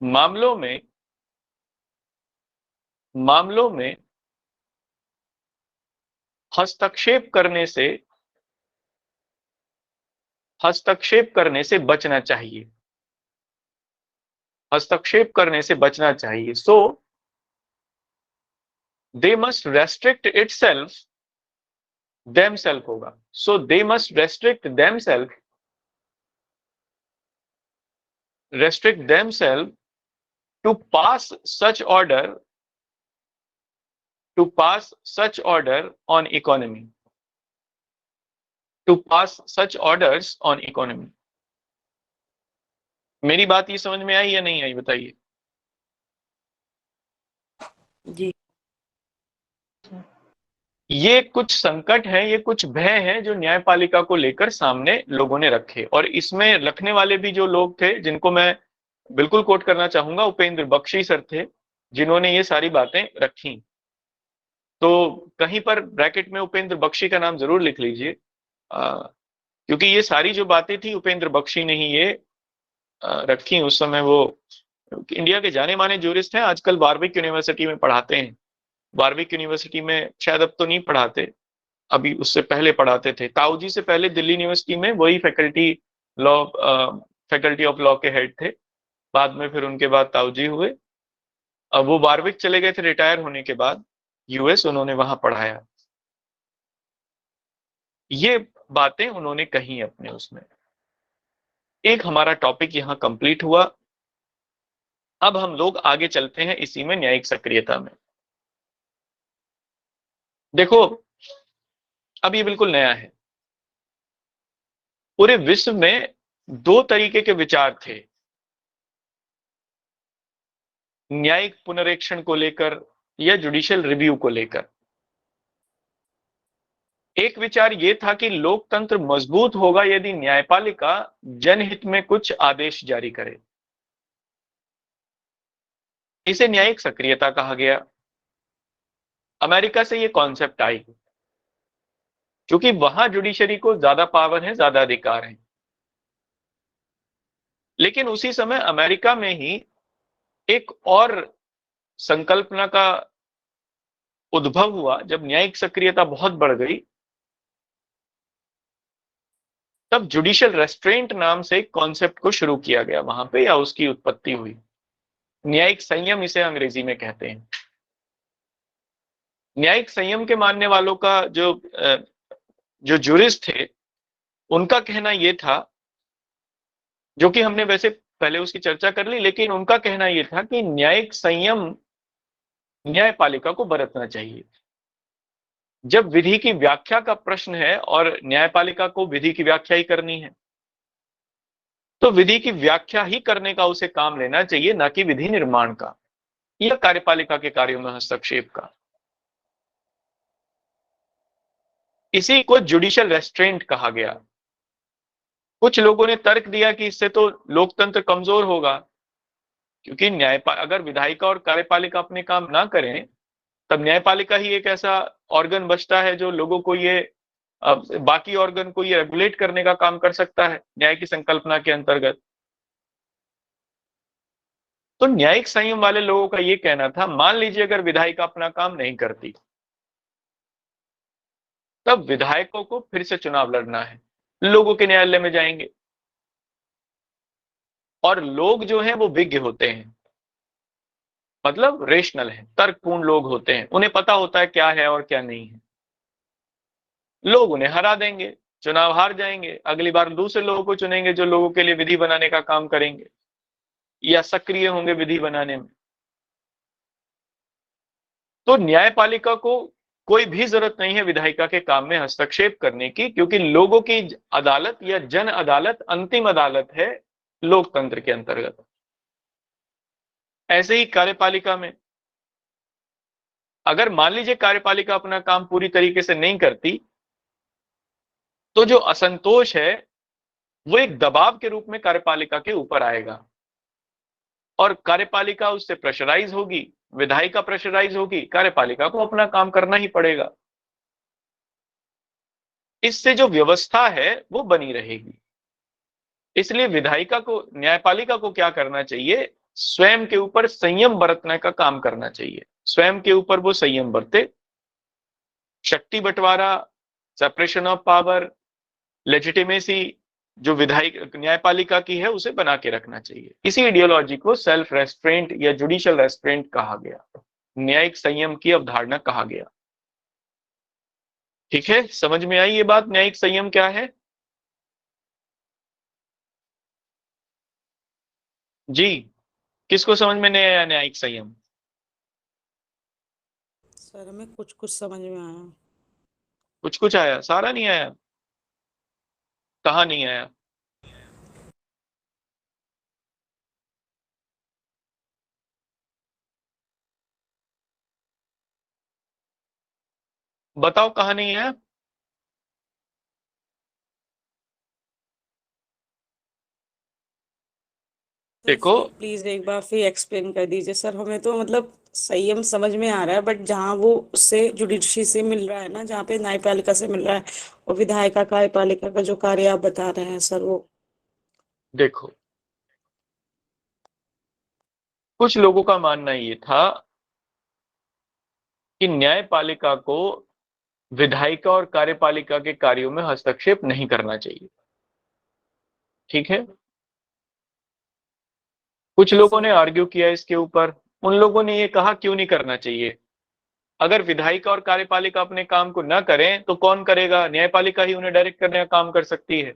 मामलों में हस्तक्षेप करने से बचना चाहिए। हस्तक्षेप करने से बचना चाहिए। So they must restrict itself, themself होगा। So they must restrict themselves to pass such order on economy, to pass such orders on economy। मेरी बात ये समझ में आई या नहीं आई, बताइए। जी ये कुछ संकट है, ये कुछ भय है जो न्यायपालिका को लेकर सामने लोगों ने रखे, और इसमें रखने वाले भी जो लोग थे, जिनको मैं बिल्कुल कोट करना चाहूंगा, उपेंद्र बख्शी सर थे, जिन्होंने ये सारी बातें रखी। तो कहीं पर ब्रैकेट में उपेंद्र बख्शी का नाम जरूर लिख लीजिए, क्योंकि ये सारी जो बातें थी उपेंद्र बख्शी ने ही ये रखी। उस समय वो इंडिया के जाने माने जूरिस्ट हैं, आजकल वारविक यूनिवर्सिटी में पढ़ाते हैं। वारविक यूनिवर्सिटी में शायद अब तो नहीं पढ़ाते, अभी उससे पहले पढ़ाते थे। ताऊजी से पहले दिल्ली यूनिवर्सिटी में वही फैकल्टी ऑफ लॉ के हेड थे, बाद में फिर उनके बाद ताऊजी हुए। अब वो वारविक चले गए थे रिटायर होने के बाद यूएस, उन्होंने वहां पढ़ाया। ये बातें उन्होंने कही अपने उसमें। एक हमारा टॉपिक यहां कंप्लीट हुआ। अब हम लोग आगे चलते हैं इसी में, न्यायिक सक्रियता में। देखो, अब ये बिल्कुल नया है। पूरे विश्व में दो तरीके के विचार थे न्यायिक पुनरीक्षण को लेकर या जुडिशियल रिव्यू को लेकर। एक विचार यह था कि लोकतंत्र मजबूत होगा यदि न्यायपालिका जनहित में कुछ आदेश जारी करे। इसे न्यायिक सक्रियता कहा गया। अमेरिका से यह कॉन्सेप्ट आई, क्योंकि वहां जुडिशरी को ज्यादा पावर है, ज्यादा अधिकार है। लेकिन उसी समय अमेरिका में ही एक और संकल्पना का उद्भव हुआ। जब न्यायिक सक्रियता बहुत बढ़ गई, तब जुडिशियल रेस्ट्रेंट नाम से एक कॉन्सेप्ट को शुरू किया गया वहां पे, या उसकी उत्पत्ति हुई। न्यायिक संयम इसे अंग्रेजी में कहते हैं। न्यायिक संयम के मानने वालों का जो जूरिस्ट थे, उनका कहना यह था, जो कि हमने वैसे पहले उसकी चर्चा कर ली, लेकिन उनका कहना यह था कि न्यायिक संयम न्यायपालिका को बरतना चाहिए। जब विधि की व्याख्या का प्रश्न है और न्यायपालिका को विधि की व्याख्या ही करनी है, तो विधि की व्याख्या ही करने का उसे काम लेना चाहिए, ना कि विधि निर्माण का या कार्यपालिका के कार्यों में हस्तक्षेप का। इसी को जुडिशियल रेस्ट्रेंट कहा गया। कुछ लोगों ने तर्क दिया कि इससे तो लोकतंत्र कमजोर होगा, क्योंकि अगर विधायिका और कार्यपालिका अपने काम ना करें, तब न्यायपालिका ही एक ऐसा ऑर्गन बचता है जो लोगों को बाकी ऑर्गन को ये रेगुलेट करने का काम कर सकता है न्याय की संकल्पना के अंतर्गत। तो न्यायिक संयम वाले लोगों का ये कहना था, मान लीजिए अगर विधायिका अपना काम नहीं करती, तब विधायकों को फिर से चुनाव लड़ना है, लोगों के न्यायालय में जाएंगे। और लोग जो हैं वो विज्ञ होते हैं, मतलब रेशनल है, तर्कपूर्ण लोग होते हैं, उन्हें पता होता है क्या है और क्या नहीं है। लोग उन्हें हरा देंगे, चुनाव हार जाएंगे, अगली बार दूसरे लोगों को चुनेंगे जो लोगों के लिए विधि बनाने का काम करेंगे या सक्रिय होंगे विधि बनाने में। तो न्यायपालिका को कोई भी जरूरत नहीं है विधायिका के काम में हस्तक्षेप करने की, क्योंकि लोगों की अदालत या जन अदालत अंतिम अदालत है लोकतंत्र के अंतर्गत। ऐसे ही कार्यपालिका में, अगर मान लीजिए कार्यपालिका अपना काम पूरी तरीके से नहीं करती, तो जो असंतोष है वो एक दबाव के रूप में कार्यपालिका के ऊपर आएगा, और कार्यपालिका उससे प्रेशराइज होगी, विधायिका प्रेशराइज होगी, कार्यपालिका को अपना काम करना ही पड़ेगा। इससे जो व्यवस्था है वो बनी रहेगी। इसलिए विधायिका को, न्यायपालिका को क्या करना चाहिए, स्वयं के ऊपर संयम बरतने का काम करना चाहिए। स्वयं के ऊपर वो संयम बरते, शक्ति बंटवारा, सेपरेशन ऑफ पावर, लेजिटिमेसी, जो विधायिक न्यायपालिका की है उसे बना के रखना चाहिए। इसी आइडियोलॉजी को सेल्फ रेस्ट्रेंट या जुडिशियल रेस्ट्रेंट कहा गया, न्यायिक संयम की अवधारणा कहा गया। ठीक है, समझ में आई ये बात, न्यायिक संयम क्या है? जी, किसको समझ में नहीं आया न्यायिक संयम? सर हमें कुछ कुछ समझ में आया। कुछ कुछ आया, सारा नहीं आया? कहाँ नहीं आया? बताओ कहाँ नहीं आया? देखो, प्लीज एक बार फिर एक्सप्लेन कर दीजिए सर, हमें तो मतलब संयम समझ में आ रहा है, बट जहाँ वो उससे जुडिशरी से मिल रहा है ना, जहाँ पे न्यायपालिका से मिल रहा है, और विधायिका कार्यपालिका का जो कार्य आप बता रहे हैं सर, वो देखो, कुछ लोगों का मानना ये था कि न्यायपालिका को विधायिका और कार्यपालिका के कार्यों में हस्तक्षेप नहीं करना चाहिए। ठीक है, कुछ लोगों ने आर्ग्यू किया इसके ऊपर। उन लोगों ने ये कहा क्यों नहीं करना चाहिए? अगर विधायिका और कार्यपालिका अपने काम को ना करें तो कौन करेगा? न्यायपालिका ही उन्हें डायरेक्ट करने का काम कर सकती है।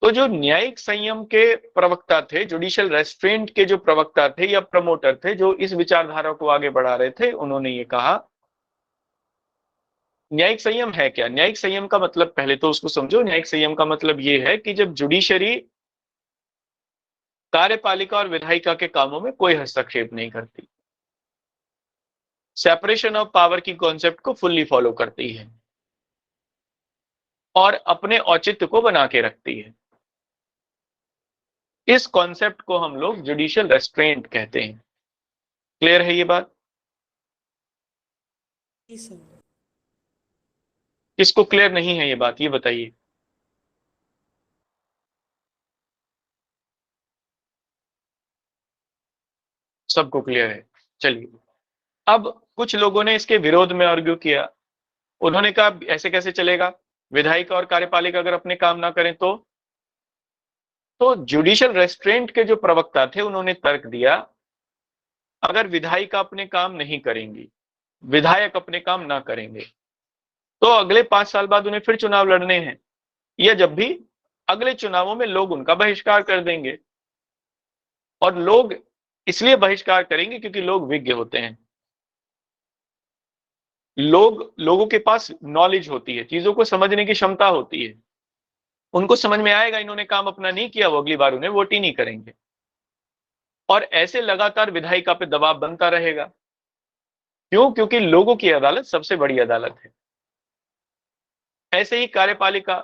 तो जो न्यायिक संयम के प्रवक्ता थे, जुडिशियल रेस्ट्रेंट के जो प्रवक्ता थे या प्रमोटर थे, जो इस विचारधारा को आगे बढ़ा रहे थे, उन्होंने ये कहा न्यायिक संयम है क्या? न्यायिक संयम का मतलब पहले तो उसको समझो। न्यायिक संयम का मतलब ये है कि जब जुडिशरी कार्यपालिका और विधायिका के कामों में कोई हस्तक्षेप नहीं करती, सेपरेशन ऑफ पावर की कॉन्सेप्ट को फुल्ली फॉलो करती है और अपने औचित्य को बना के रखती है। इस कॉन्सेप्ट को हम लोग जुडिशियल रेस्ट्रेंट कहते हैं। क्लियर है ये बात? जी सर। किसको क्लियर नहीं है ये बात, ये बताइए। सबको क्लियर है? चलिए, अब कुछ लोगों ने इसके विरोध में आर्ग्यू किया। उन्होंने कहा ऐसे कैसे चलेगा, विधायिका और कार्यपालिका अगर अपने काम ना करें तो जुडिशियल रेस्ट्रेंट के जो प्रवक्ता थे उन्होंने तर्क दिया, अगर विधायिका अपने काम नहीं करेंगी, विधायक अपने काम ना करेंगे, तो अगले 5 साल बाद उन्हें फिर चुनाव लड़ने हैं, या जब भी अगले चुनावों में लोग उनका बहिष्कार कर देंगे। और लोग इसलिए बहिष्कार करेंगे क्योंकि लोग विज्ञ होते हैं, लोगों के पास नॉलेज होती है, चीजों को समझने की क्षमता होती है। उनको समझ में आएगा इन्होंने काम अपना नहीं किया, वो अगली बार उन्हें वोट ही नहीं करेंगे। और ऐसे लगातार विधायिका पे दबाव बनता रहेगा। क्यों? क्योंकि लोगों की अदालत सबसे बड़ी अदालत है। ऐसे ही कार्यपालिका,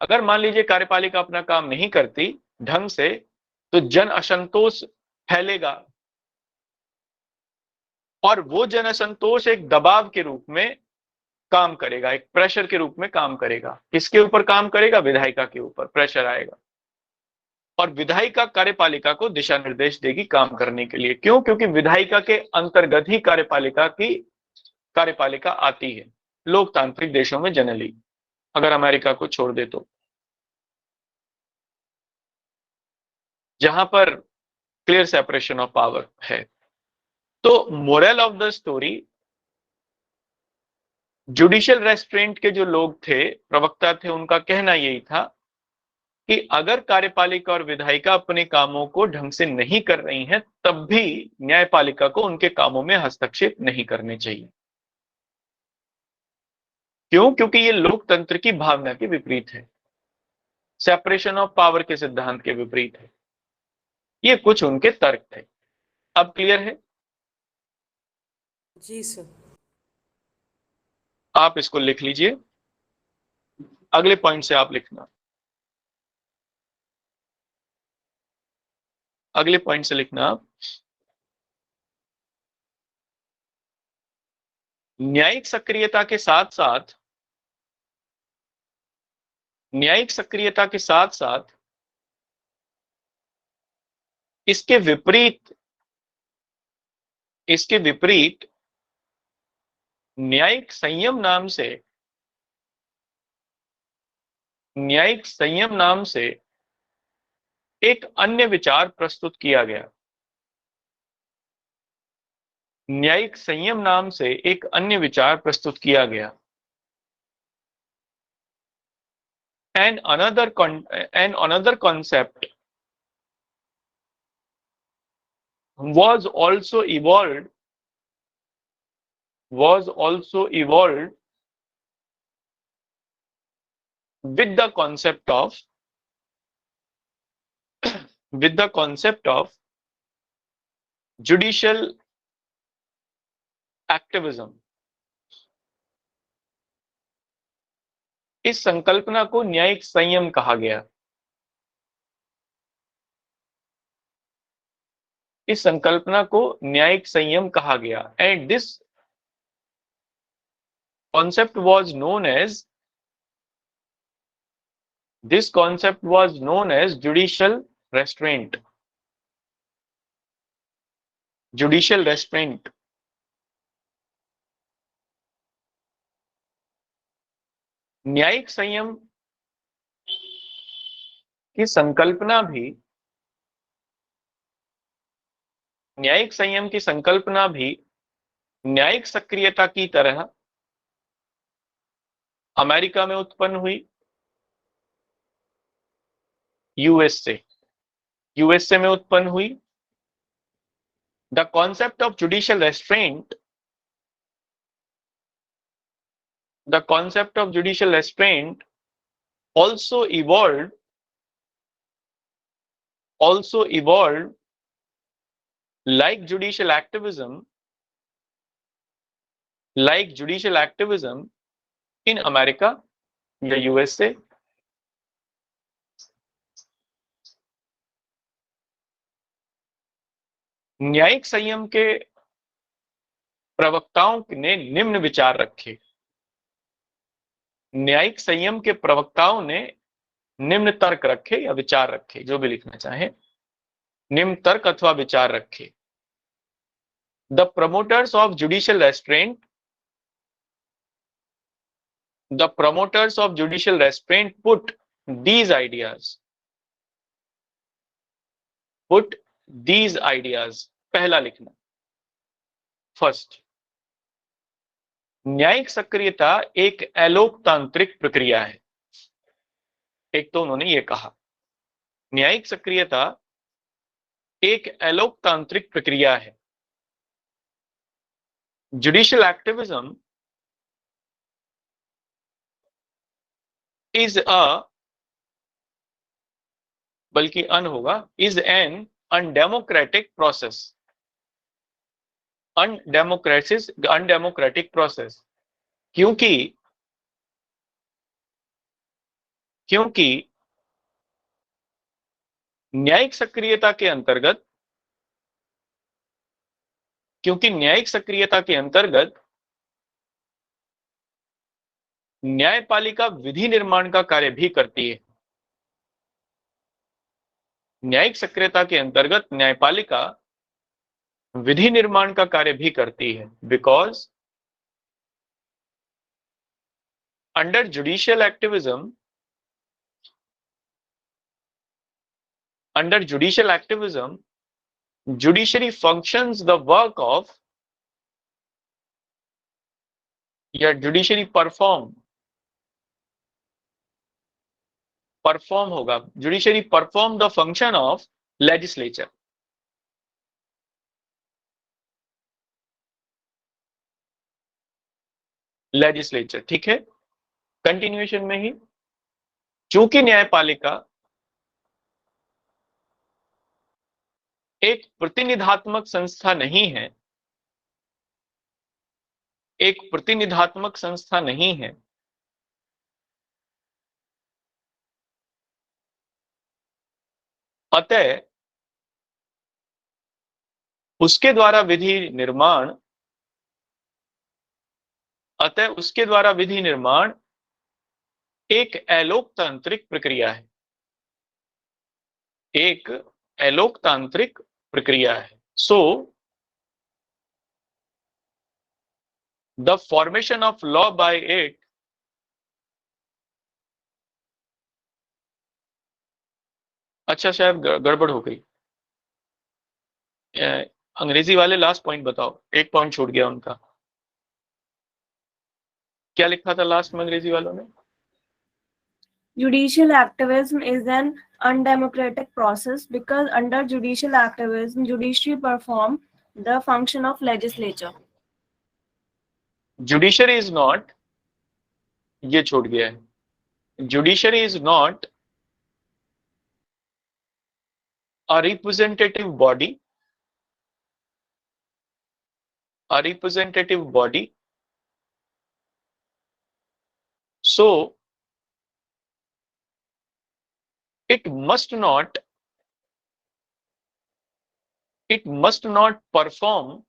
अगर मान लीजिए कार्यपालिका अपना काम नहीं करती ढंग से, तो जन असंतोष फैलेगा और वो जन असंतोष एक दबाव के रूप में काम करेगा, एक प्रेशर के रूप में काम करेगा। किसके ऊपर काम करेगा? विधायिका के ऊपर प्रेशर आएगा और विधायिका कार्यपालिका को दिशा निर्देश देगी काम करने के लिए। क्यों? क्योंकि विधायिका के अंतर्गत ही कार्यपालिका आती है, लोकतांत्रिक देशों में जनरली, अगर अमेरिका को छोड़ दे तो, जहां पर क्लियर सेपरेशन ऑफ पावर है। तो moral of the story, judicial restaurant के जो लोग थे, प्रवक्ता थे, उनका कहना यही था कि अगर कार्यपालिका और विधायिका अपने कामों को ढंग से नहीं कर रही हैं, तब भी न्यायपालिका को उनके कामों में हस्तक्षेप नहीं करने चाहिए। क्यों? क्योंकि ये लोकतंत्र की भावना के विपरीत है, सेपरेशन ऑफ पावर के सिद्धांत के विपरीत है। ये कुछ उनके तर्क थे। अब क्लियर है? जी सर। आप इसको लिख लीजिए, अगले पॉइंट से आप लिखना, अगले पॉइंट से लिखना आप, न्यायिक सक्रियता के साथ साथ, न्यायिक सक्रियता के साथ साथ इसके विपरीत, इसके विपरीत न्यायिक संयम नाम से न्यायिक संयम नाम से एक अन्य विचार प्रस्तुत किया गया। न्यायिक संयम नाम से एक अन्य विचार प्रस्तुत किया गया। And another concept was also evolved with the concept of judicial activism। इस संकल्पना को न्यायिक संयम कहा गया। इस संकल्पना को न्यायिक संयम कहा गया। And this concept was known as judicial restraint। judicial restraint। न्यायिक संयम की संकल्पना भी न्यायिक सक्रियता की तरह अमेरिका में उत्पन्न हुई। यूएसए में उत्पन्न हुई। The concept of judicial restaurant also evolved like judicial activism in America, the USA। न्यायिक संयम के प्रवक्ताओं ने निम्न विचार रखे। न्यायिक संयम के प्रवक्ताओं ने निम्न तर्क रखे या विचार रखे, जो भी लिखना चाहे, निम्न तर्क अथवा विचार रखे। The promoters of judicial restaurant put these ideas। पहला लिखना। फर्स्ट, न्यायिक सक्रियता एक अलोकतांत्रिक प्रक्रिया है। एक तो उन्होंने ये कहा, न्यायिक सक्रियता एक अलोकतांत्रिक प्रक्रिया है। जुडिशियल एक्टिविज्म इज बल्कि अन होगा, इज एन अनडेमोक्रेटिक प्रोसेस। क्योंकि न्यायिक सक्रियता के अंतर्गत न्यायपालिका विधि निर्माण का कार्य भी करती है। न्यायिक सक्रियता के अंतर्गत न्यायपालिका विधि निर्माण का कार्य भी करती है। Because under judicial activism judiciary functions the work of, या judiciary perform होगा, judiciary perform the function of legislature। ठीक है। कंटिन्यूएशन में ही, चूंकि न्यायपालिका एक प्रतिनिधात्मक संस्था नहीं है, अतः उसके द्वारा विधि निर्माण एक अलोकतांत्रिक प्रक्रिया है। So the formation of law by it अच्छा, शायद गड़बड़ हो गई। अंग्रेजी वाले लास्ट पॉइंट बताओ, एक पॉइंट छूट गया उनका। क्या लिखा था लास्ट में अंग्रेजी वालों ने? Judicial activism is an undemocratic process because under judicial activism, judiciary perform the function of legislature. Judiciary is not, ये छूट गया है। Judiciary is not a representative body, a representative body, so it must not perform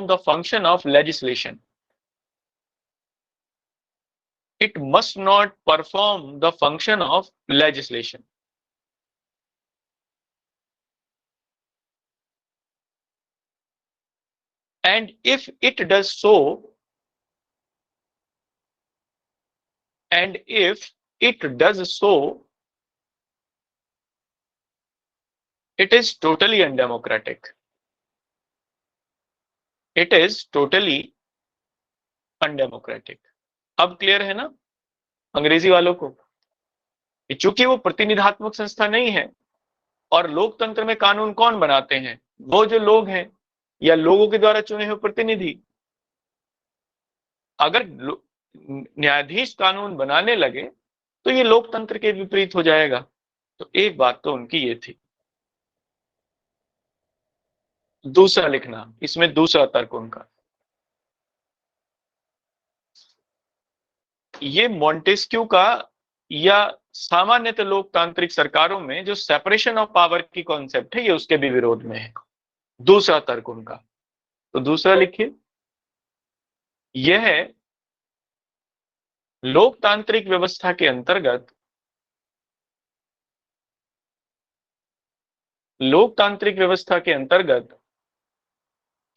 the function of legislation. It must not perform the function of legislation. And if it does so, it is totally undemocratic. It is totally undemocratic. अब clear है ना अंग्रेजी वालों को? चूंकि वो प्रतिनिधात्मक संस्था नहीं है, और लोकतंत्र में कानून कौन बनाते हैं? वो जो लोग हैं या लोगों के द्वारा चुने हुए प्रतिनिधि। अगर न्यायाधीश कानून बनाने लगे तो ये लोकतंत्र के विपरीत हो जाएगा। तो एक बात तो उनकी ये थी। दूसरा लिखना, इसमें दूसरा तर्क उनका, ये मॉन्टेस्क्यू का या सामान्यतः लोकतांत्रिक सरकारों में जो सेपरेशन ऑफ पावर की कॉन्सेप्ट है, ये उसके भी विरोध में है। दूसरा तर्क उनका। तो दूसरा लिखिए, यह लोकतांत्रिक व्यवस्था के अंतर्गत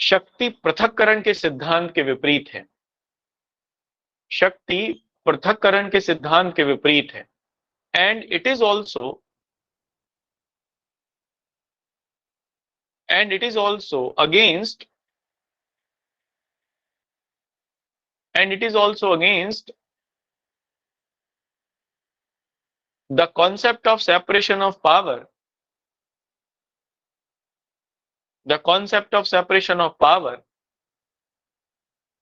शक्ति पृथक्करण के सिद्धांत के विपरीत है। शक्ति पृथक्करण के सिद्धांत के विपरीत है। And it is also against the concept of separation of power,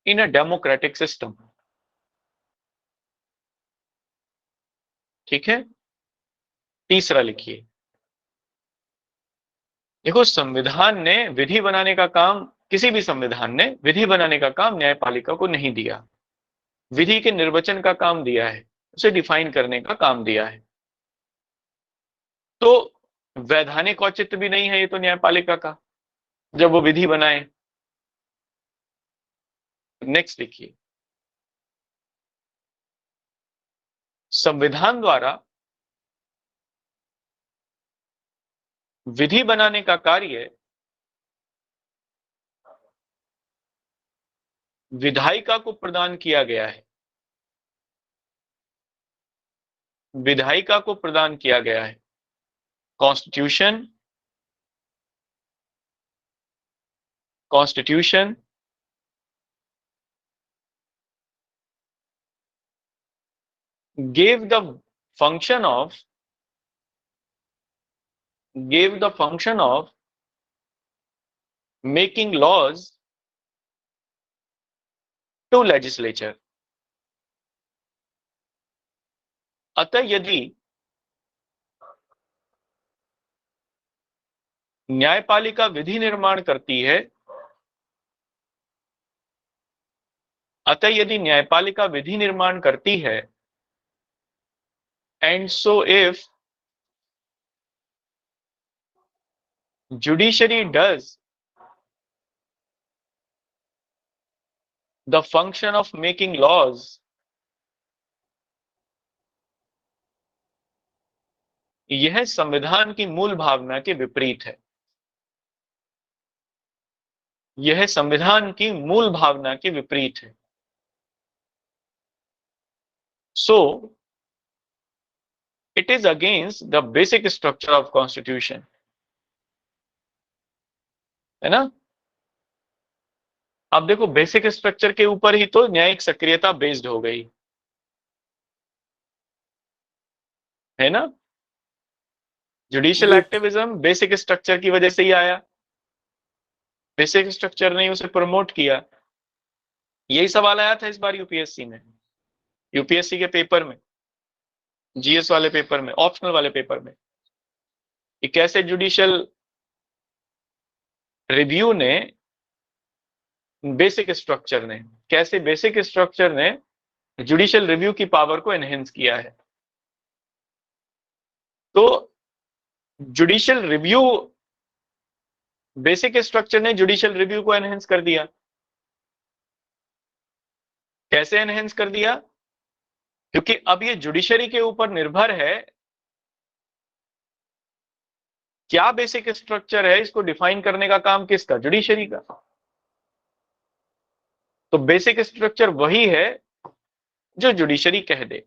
in a democratic system. ठीक है। तीसरा लिखिए, देखो संविधान ने विधि बनाने का काम, किसी भी संविधान ने विधि बनाने का काम न्यायपालिका को नहीं दिया। विधि के निर्वचन का काम दिया है, उसे डिफाइन करने का काम दिया है। तो वैधानिक औचित्य भी नहीं है ये तो न्यायपालिका का, जब वो विधि बनाए। नेक्स्ट लिखिए, संविधान द्वारा विधि बनाने का कार्य विधायिका को प्रदान किया गया है। विधायिका को प्रदान किया गया है। Constitution gave the function of making laws to legislature. अतः यदि न्यायपालिका विधि निर्माण करती है, and so if judiciary does the function of making laws, यह संविधान की मूल भावना के विपरीत है। यह संविधान की मूल भावना के विपरीत है। So it is against the basic structure of constitution, है ना। अब देखो बेसिक स्ट्रक्चर के ऊपर ही तो न्यायिक सक्रियता बेस्ड हो गई, है ना। जुडिशियल जी एक्टिविज्म बेसिक स्ट्रक्चर की वजह से ही आया, बेसिक स्ट्रक्चर ने उसे प्रमोट किया। यही सवाल आया था इस बार यूपीएससी में, यूपीएससी के पेपर में, जीएस वाले पेपर में, ऑप्शनल वाले पेपर में, कि कैसे जुडिशियल रिव्यू ने, बेसिक स्ट्रक्चर ने, कैसे बेसिक स्ट्रक्चर ने जुडिशियल रिव्यू की पावर को एनहेंस किया है। तो जुडिशियल रिव्यू, बेसिक स्ट्रक्चर ने जुडिशियल रिव्यू को एनहेंस कर दिया। कैसे एनहेंस कर दिया? क्योंकि अब ये जुडिशरी के ऊपर निर्भर है, क्या बेसिक स्ट्रक्चर है इसको डिफाइन करने का काम किसका? जुडिशरी का। तो बेसिक स्ट्रक्चर वही है जो जुडिशरी कह दे,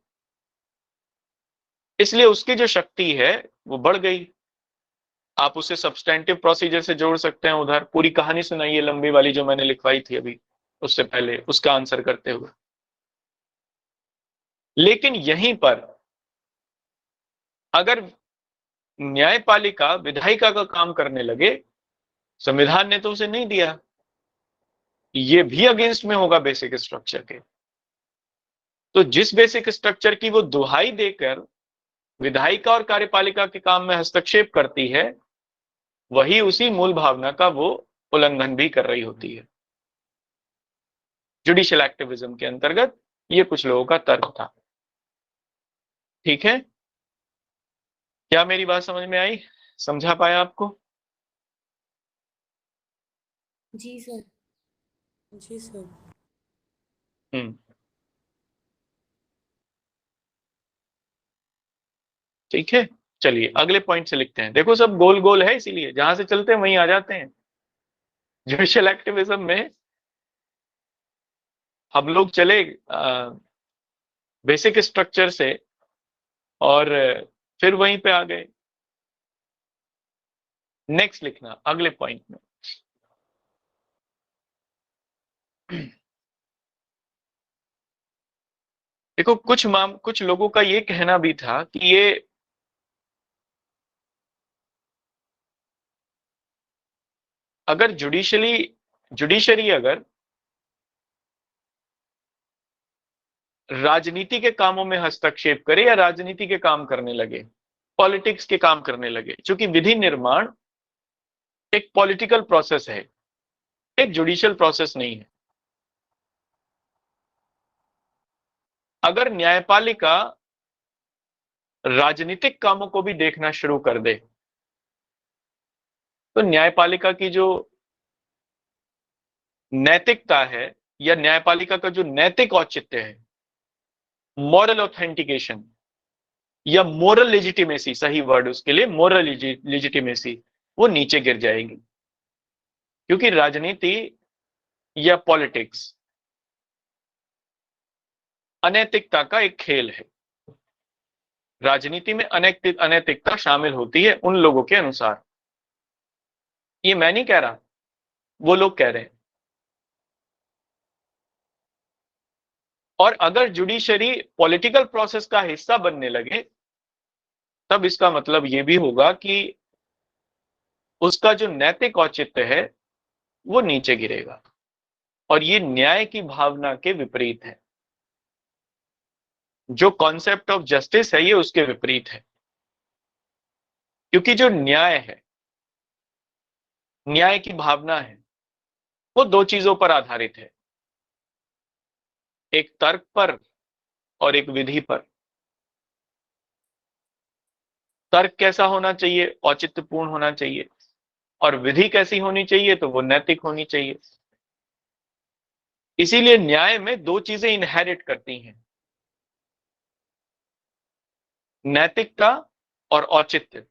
इसलिए उसकी जो शक्ति है वो बढ़ गई। आप उसे सब्सटेंटिव प्रोसीजर से जोड़ सकते हैं। उधर पूरी कहानी सुनाइए लंबी वाली जो मैंने लिखवाई थी अभी, उससे पहले उसका आंसर करते हुए। लेकिन यहीं पर अगर न्यायपालिका विधायिका का काम करने लगे, संविधान ने तो उसे नहीं दिया, ये भी अगेंस्ट में होगा बेसिक स्ट्रक्चर के। तो जिस बेसिक स्ट्रक्चर की वो दुहाई देकर विधायिका और कार्यपालिका के काम में हस्तक्षेप करती है, वही उसी मूल भावना का वो उल्लंघन भी कर रही होती है। जुडिशियल एक्टिविज्म के अंतर्गत ये कुछ लोगों का तर्क था। ठीक है, क्या मेरी बात समझ में आई? समझा पाया आपको? जी सर। जी सर। ठीक है, चलिए अगले पॉइंट से लिखते हैं। देखो सब गोल गोल है, इसीलिए जहां से चलते हैं वहीं आ जाते हैं। जुडिशियल एक्टिविज्म में हम लोग चले बेसिक स्ट्रक्चर से और फिर वहीं पे आ गए। नेक्स्ट लिखना अगले पॉइंट में। देखो कुछ लोगों का ये कहना भी था कि ये अगर जुडिशरी अगर राजनीति के कामों में हस्तक्षेप करे या राजनीति के काम करने लगे, पॉलिटिक्स के काम करने लगे, क्योंकि विधि निर्माण एक पॉलिटिकल प्रोसेस है, एक जुडिशियल प्रोसेस नहीं है। अगर न्यायपालिका राजनीतिक कामों को भी देखना शुरू कर दे, तो न्यायपालिका की जो नैतिकता है या न्यायपालिका का जो नैतिक औचित्य है, मॉरल ऑथेंटिकेशन या मोरल लेजिटिमेसी, सही वर्ड उसके लिए मोरल लेजिटिमेसी, वो नीचे गिर जाएगी। क्योंकि राजनीति या पॉलिटिक्स अनैतिकता का एक खेल है। राजनीति में अनैतिकता शामिल होती है उन लोगों के अनुसार। ये मैं नहीं कह रहा, वो लोग कह रहे हैं। और अगर जुडिशरी पॉलिटिकल प्रोसेस का हिस्सा बनने लगे, तब इसका मतलब यह भी होगा कि उसका जो नैतिक औचित्य है वो नीचे गिरेगा, और ये न्याय की भावना के विपरीत है। जो कॉन्सेप्ट ऑफ जस्टिस है ये उसके विपरीत है। क्योंकि जो न्याय है, न्याय की भावना है, वो दो चीजों पर आधारित है, एक तर्क पर और एक विधि पर। तर्क कैसा होना चाहिए? औचित्यपूर्ण होना चाहिए। और विधि कैसी होनी चाहिए? तो वो नैतिक होनी चाहिए। इसीलिए न्याय में दो चीजें इनहेरिट करती हैं, नैतिकता और औचित्य,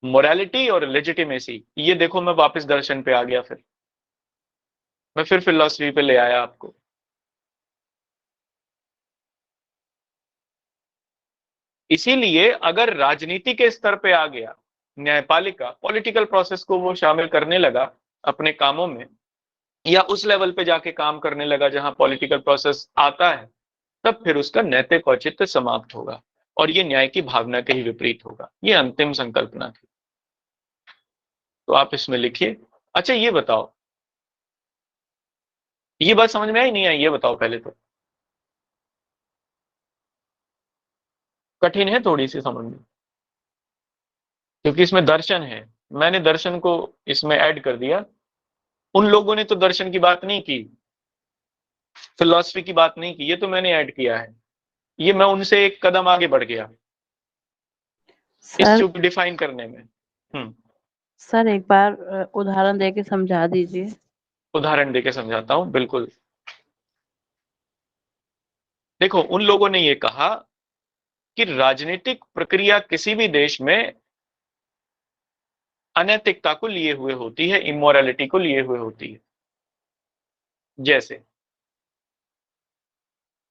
मोरालिटी और लेजिटिमेसी। ये देखो मैं वापस दर्शन पे आ गया, मैं फिर फिलॉसफी पे ले आया आपको। इसीलिए अगर राजनीति के स्तर पे आ गया न्यायपालिका, पॉलिटिकल प्रोसेस को वो शामिल करने लगा अपने कामों में, या उस लेवल पे जाके काम करने लगा जहां पॉलिटिकल प्रोसेस आता है, तब फिर उसका नैतिक औचित्य समाप्त होगा और ये न्याय की भावना के ही विपरीत होगा। ये अंतिम संकल्पना थी, तो आप इसमें लिखिए। अच्छा ये बताओ, ये बात समझ में आई नहीं आई, ये बताओ पहले तो। कठिन है थोड़ी सी समझ में, क्योंकि इसमें दर्शन है, मैंने दर्शन को इसमें ऐड कर दिया। उन लोगों ने तो दर्शन की बात नहीं की, फिलॉसफी की बात नहीं की, ये तो मैंने ऐड किया है। ये मैं उनसे एक कदम आगे बढ़ गया इस सर चीज को डिफाइन करने में। सर एक बार उदाहरण देके समझा दीजिए। उदाहरण देके समझाता हूं, बिल्कुल। देखो, उन लोगों ने ये कहा कि राजनीतिक प्रक्रिया किसी भी देश में अनैतिकता को लिए हुए होती है, इमोरलिटी को लिए हुए होती है। जैसे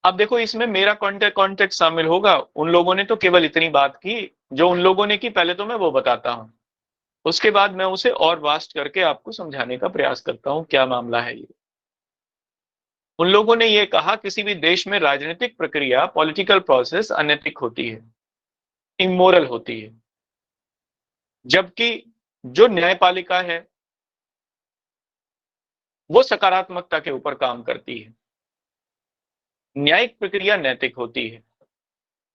अब देखो, इसमें मेरा कॉन्टेक्स्ट शामिल होगा। उन लोगों ने तो केवल इतनी बात की, जो उन लोगों ने की पहले तो मैं वो बताता हूं, उसके बाद मैं उसे और वास्ट करके आपको समझाने का प्रयास करता हूं क्या मामला है ये। उन लोगों ने ये कहा किसी भी देश में राजनीतिक प्रक्रिया, पॉलिटिकल प्रोसेस अनैतिक होती है, इमोरल होती है, जबकि जो न्यायपालिका है वो सकारात्मकता के ऊपर काम करती है, न्यायिक प्रक्रिया नैतिक होती है।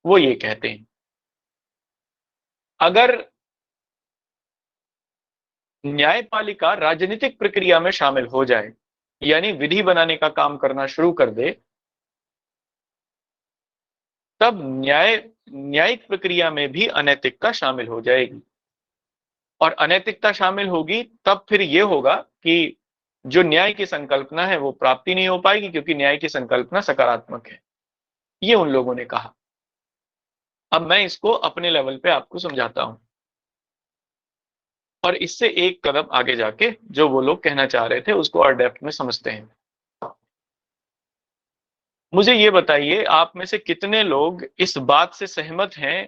वो ये कहते हैं अगर न्यायपालिका राजनीतिक प्रक्रिया में शामिल हो जाए, यानी विधि बनाने का काम करना शुरू कर दे, तब न्यायिक प्रक्रिया में भी अनैतिकता शामिल हो जाएगी। और अनैतिकता शामिल होगी तब फिर यह होगा कि जो न्याय की संकल्पना है वो प्राप्ति नहीं हो पाएगी, क्योंकि न्याय की संकल्पना सकारात्मक है। ये उन लोगों ने कहा। अब मैं इसको अपने लेवल पे आपको समझाता हूं, और इससे एक कदम आगे जाके जो वो लोग कहना चाह रहे थे उसको और डेप्थ में समझते हैं। मुझे ये बताइए, आप में से कितने लोग इस बात से सहमत हैं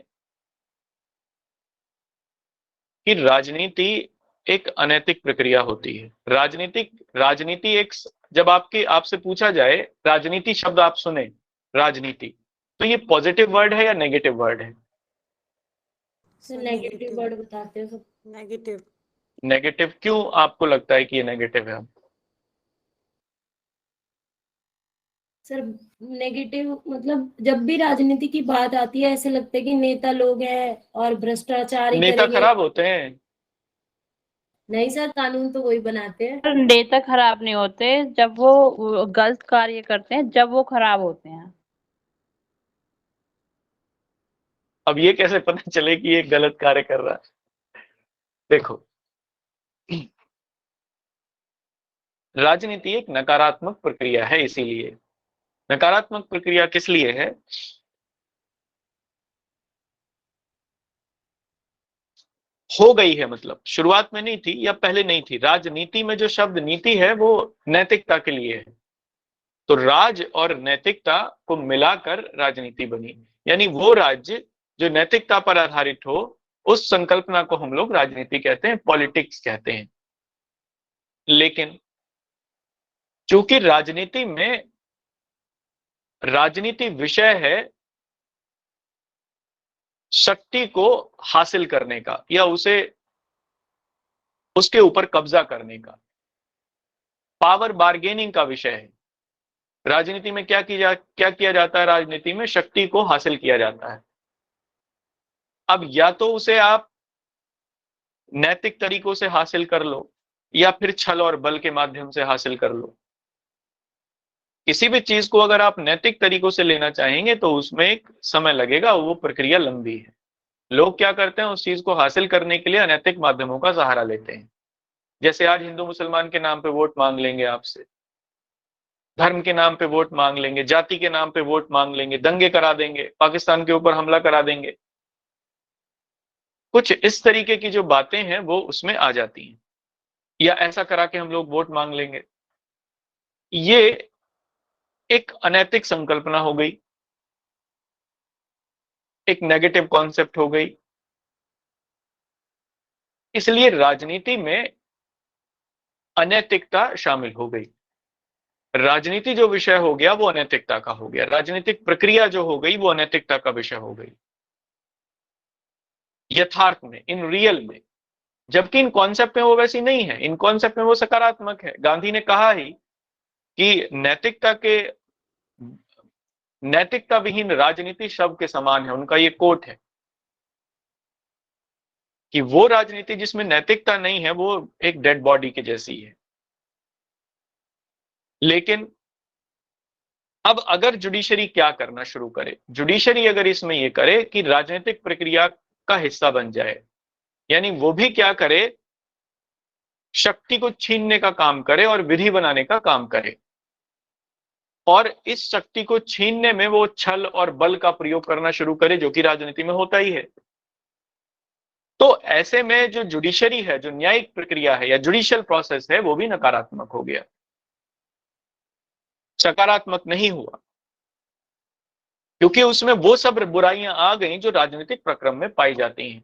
कि राजनीति एक अनैतिक प्रक्रिया होती है? राजनीति एक, जब आपसे पूछा जाए राजनीति शब्द आप सुने, राजनीति, तो ये पॉजिटिव वर्ड है या नेगेटिव वर्ड है? सर नेगेटिव वर्ड बताते हो सब। नेगेटिव। नेगेटिव क्यों आपको लगता है कि ये नेगेटिव है? सर नेगेटिव मतलब जब भी राजनीति की बात आती है ऐसे लगता है कि नेता लोग हैं और भ्रष्टाचार ही नेता करेंगे। खराब होते हैं? नहीं सर, कानून तो वही बनाते हैं। सर नेता खराब नहीं होते, जब वो गलत कार्य करते हैं जब वो खराब होते हैं। अब ये कैसे पता चले कि ये गलत कार्य कर रहा है? देखो, राजनीति एक नकारात्मक प्रक्रिया है, इसीलिए नकारात्मक प्रक्रिया किस लिए है? हो गई है, मतलब शुरुआत में नहीं थी या पहले नहीं थी। राजनीति में जो शब्द नीति है वो नैतिकता के लिए है, तो राज और नैतिकता को मिलाकर राजनीति बनी। यानी वो राज्य जो नैतिकता पर आधारित हो, उस संकल्पना को हम लोग राजनीति कहते हैं, पॉलिटिक्स कहते हैं। लेकिन चूंकि राजनीति विषय है शक्ति को हासिल करने का या उसके ऊपर कब्जा करने का, पावर बार्गेनिंग का विषय है। राजनीति में क्या किया जाता है? राजनीति में शक्ति को हासिल किया जाता है। अब या तो उसे आप नैतिक तरीकों से हासिल कर लो या फिर छल और बल के माध्यम से हासिल कर लो। किसी भी चीज को अगर आप नैतिक तरीकों से लेना चाहेंगे तो उसमें एक समय लगेगा, वो प्रक्रिया लंबी है। लोग क्या करते हैं, उस चीज को हासिल करने के लिए अनैतिक माध्यमों का सहारा लेते हैं। जैसे आज हिंदू मुसलमान के नाम पे वोट मांग लेंगे आपसे, धर्म के नाम पे वोट मांग लेंगे, जाति के नाम पे वोट मांग लेंगे, दंगे करा देंगे, पाकिस्तान के ऊपर हमला करा देंगे। कुछ इस तरीके की जो बातें हैं वो उसमें आ जाती हैं, या ऐसा करा के हम लोग वोट मांग लेंगे। ये एक अनैतिक संकल्पना हो गई। एक नेगेटिव कॉन्सेप्ट हो गई। इसलिए राजनीति में अनैतिकता शामिल हो गई। राजनीति जो विषय हो गया वो अनैतिकता का हो गया, राजनीतिक प्रक्रिया जो हो गई वो अनैतिकता का विषय हो गई यथार्थ में, इन रियल में। जबकि इन कॉन्सेप्ट में वो वैसी नहीं है, इन कॉन्सेप्ट में वो सकारात्मक है। गांधी ने कहा ही कि नैतिकता विहीन राजनीति शव के समान है, उनका ये कोट है कि वो राजनीति जिसमें नैतिकता नहीं है वो एक डेड बॉडी के जैसी है। लेकिन अब अगर जुडिशरी क्या करना शुरू करे, जुडिशरी अगर इसमें ये करे कि राजनीतिक प्रक्रिया का हिस्सा बन जाए, यानी वो भी क्या करे, शक्ति को छीनने का काम करे और विधि बनाने का काम करे, और इस शक्ति को छीनने में वो छल और बल का प्रयोग करना शुरू करे, जो कि राजनीति में होता ही है। तो ऐसे में जो जुडिशरी है, जो न्यायिक प्रक्रिया है या जुडिशियल प्रोसेस है, वो भी नकारात्मक हो गया, सकारात्मक नहीं हुआ, क्योंकि उसमें वो सब बुराइयां आ गई जो राजनीतिक प्रक्रम में पाई जाती हैं।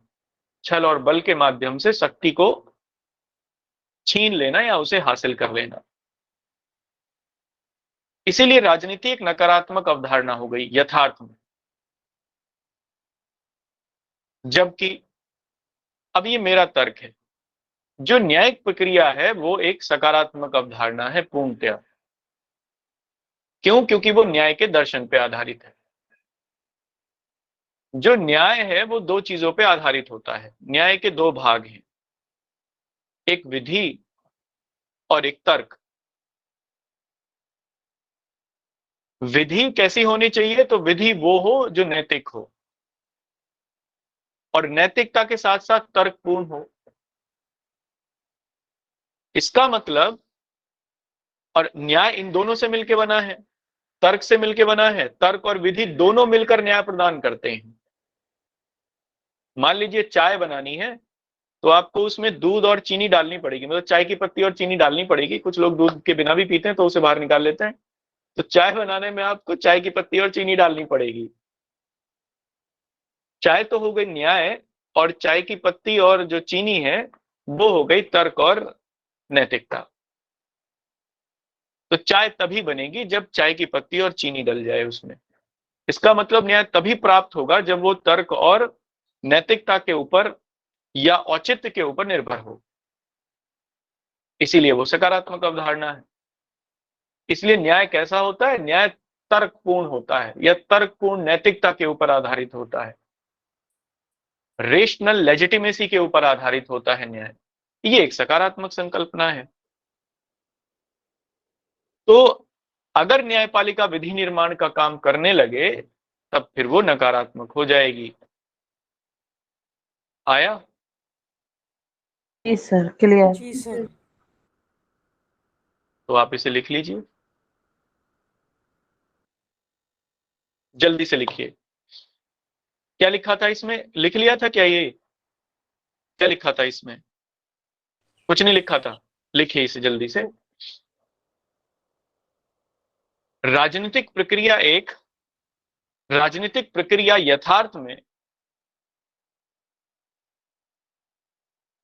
छल और बल के माध्यम से शक्ति को छीन लेना या उसे हासिल कर लेना। इसीलिए राजनीति एक नकारात्मक अवधारणा हो गई यथार्थ में। जबकि अब ये मेरा तर्क है, जो न्यायिक प्रक्रिया है वो एक सकारात्मक अवधारणा है पूर्णतया। क्यों? क्योंकि वो न्याय के दर्शन पे आधारित है। जो न्याय है वो दो चीजों पे आधारित होता है। न्याय के दो भाग हैं, एक विधि और एक तर्क। विधि कैसी होनी चाहिए? तो विधि वो हो जो नैतिक हो, और नैतिकता के साथ साथ तर्कपूर्ण हो। इसका मतलब, और न्याय इन दोनों से मिलकर बना है, तर्क से मिलकर बना है। तर्क और विधि दोनों मिलकर न्याय प्रदान करते हैं। मान लीजिए चाय बनानी है तो आपको उसमें दूध और चीनी डालनी पड़ेगी, मतलब चाय की पत्ती और चीनी डालनी पड़ेगी। कुछ लोग दूध के बिना भी पीते हैं तो उसे बाहर निकाल लेते हैं। तो चाय बनाने में आपको चाय की पत्ती और चीनी डालनी पड़ेगी। चाय तो हो गई न्याय, और चाय की पत्ती और जो चीनी है वो हो गई तर्क और नैतिकता। तो चाय तभी बनेगी जब चाय की पत्ती और चीनी डल जाए उसमें। इसका मतलब न्याय तभी प्राप्त होगा जब वो तर्क और नैतिकता के ऊपर या औचित्य के ऊपर निर्भर हो। इसीलिए वो सकारात्मक अवधारणा है। इसलिए न्याय कैसा होता है? न्याय तर्कपूर्ण होता है या तर्कपूर्ण नैतिकता के ऊपर आधारित होता है, रेशनल लेजिटिमेसी के ऊपर आधारित होता है न्याय। ये एक सकारात्मक संकल्पना है। तो अगर न्यायपालिका विधि निर्माण का काम करने लगे तब फिर वो नकारात्मक हो जाएगी। आया? जी सर, क्लियर। जी सर। तो आप इसे लिख लीजिए, जल्दी से लिखिए। क्या लिखा था इसमें? लिख लिया था क्या? ये क्या लिखा था इसमें? कुछ नहीं लिखा था, लिखिए इसे जल्दी से। राजनीतिक प्रक्रिया यथार्थ में,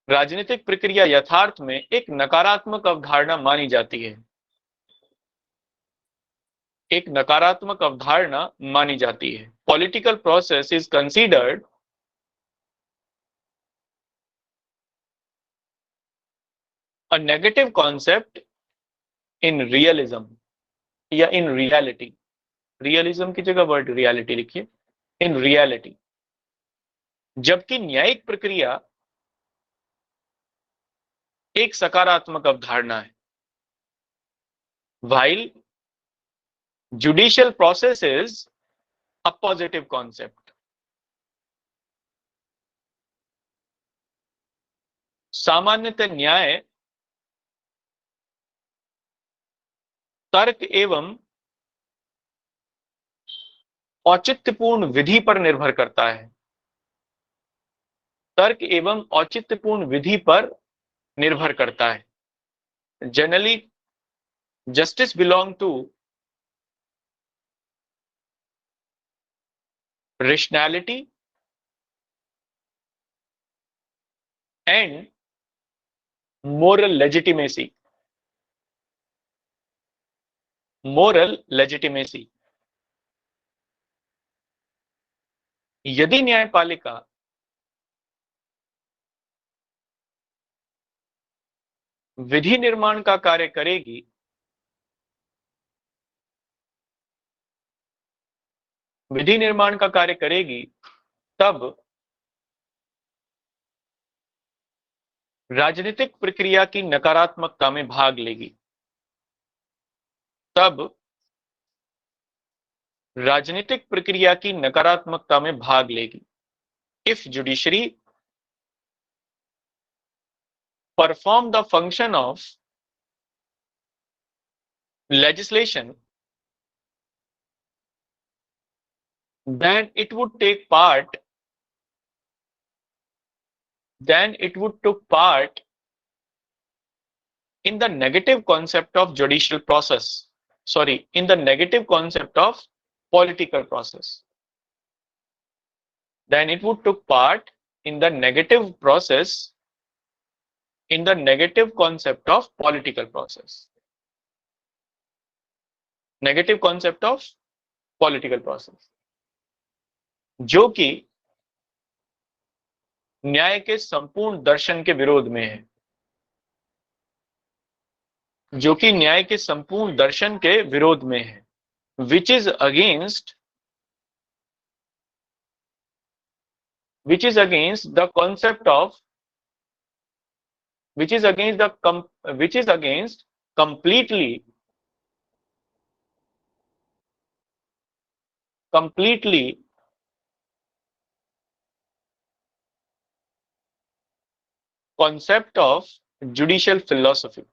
राजनीतिक प्रक्रिया यथार्थ में एक नकारात्मक अवधारणा मानी जाती है। एक नकारात्मक अवधारणा मानी जाती है। Political process is considered a negative concept in realism या इन रियलिटी। रियलिज्म की जगह वर्ड रियलिटी लिखिए, इन रियलिटी। जबकि न्यायिक प्रक्रिया एक सकारात्मक अवधारणा है। while judicial process is a positive concept. सामान्यतः न्याय तर्क एवं औचित्यपूर्ण विधि पर निर्भर करता है। तर्क एवं औचित्यपूर्ण विधि पर निर्भर करता है। Generally justice belong to rationality and moral legitimacy. moral legitimacy. यदि न्यायपालिका विधि निर्माण का कार्य करेगी, विधि निर्माण का कार्य करेगी, तब राजनीतिक प्रक्रिया की नकारात्मकता में भाग लेगी, तब राजनीतिक प्रक्रिया की नकारात्मकता में भाग लेगी। If judiciary perform the function of legislation, then it would take part in the negative concept of judicial process, in the negative concept of political process. Then it would take part in the negative process, in the negative concept of political process. Negative concept of political process, जो कि न्याय के संपूर्ण दर्शन के विरोध में है, जो कि न्याय के संपूर्ण दर्शन के विरोध में है, which is against the concept of, which is against completely concept of judicial philosophy.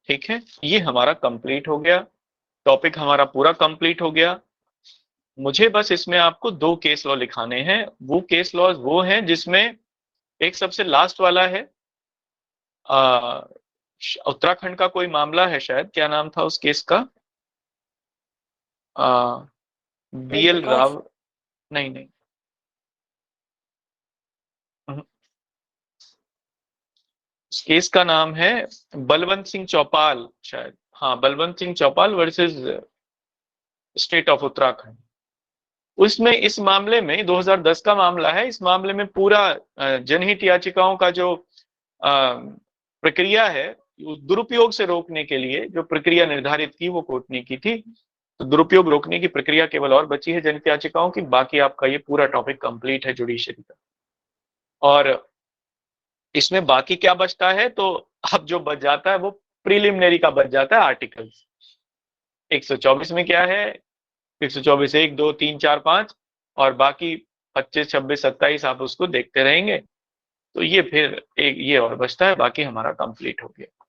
ठीक है, ये हमारा कंप्लीट हो गया, टॉपिक हमारा पूरा कंप्लीट हो गया। मुझे बस इसमें आपको 2 केस लॉ लिखाने हैं। वो केस लॉज वो हैं जिसमें एक सबसे लास्ट वाला है, उत्तराखंड का कोई मामला है शायद, क्या नाम था उस केस का, BL राव, नहीं, उस केस का नाम है बलवंत सिंह चौपाल शायद, हाँ, बलवंत सिंह चौपाल वर्सेस स्टेट ऑफ उत्तराखंड। उसमें इस मामले में 2010 का मामला है। इस मामले में पूरा जनहित याचिकाओं का जो प्रक्रिया है, दुरुपयोग से रोकने के लिए जो प्रक्रिया निर्धारित की वो कोर्ट ने की थी, तो दुरुपयोग रोकने की प्रक्रिया केवल और बची है जनहित याचिकाओं की। बाकी आपका ये पूरा टॉपिक कंप्लीट है जुडिशरी का। और इसमें बाकी क्या बचता है, तो अब जो बच जाता है वो प्रीलिमिनरी का बच जाता है। आर्टिकल्स 124 में क्या है, 124 1 2 3 4 5 और बाकी 25 26 27 आप उसको देखते रहेंगे। तो ये फिर एक ये और बचता है, बाकी हमारा कंप्लीट हो गया।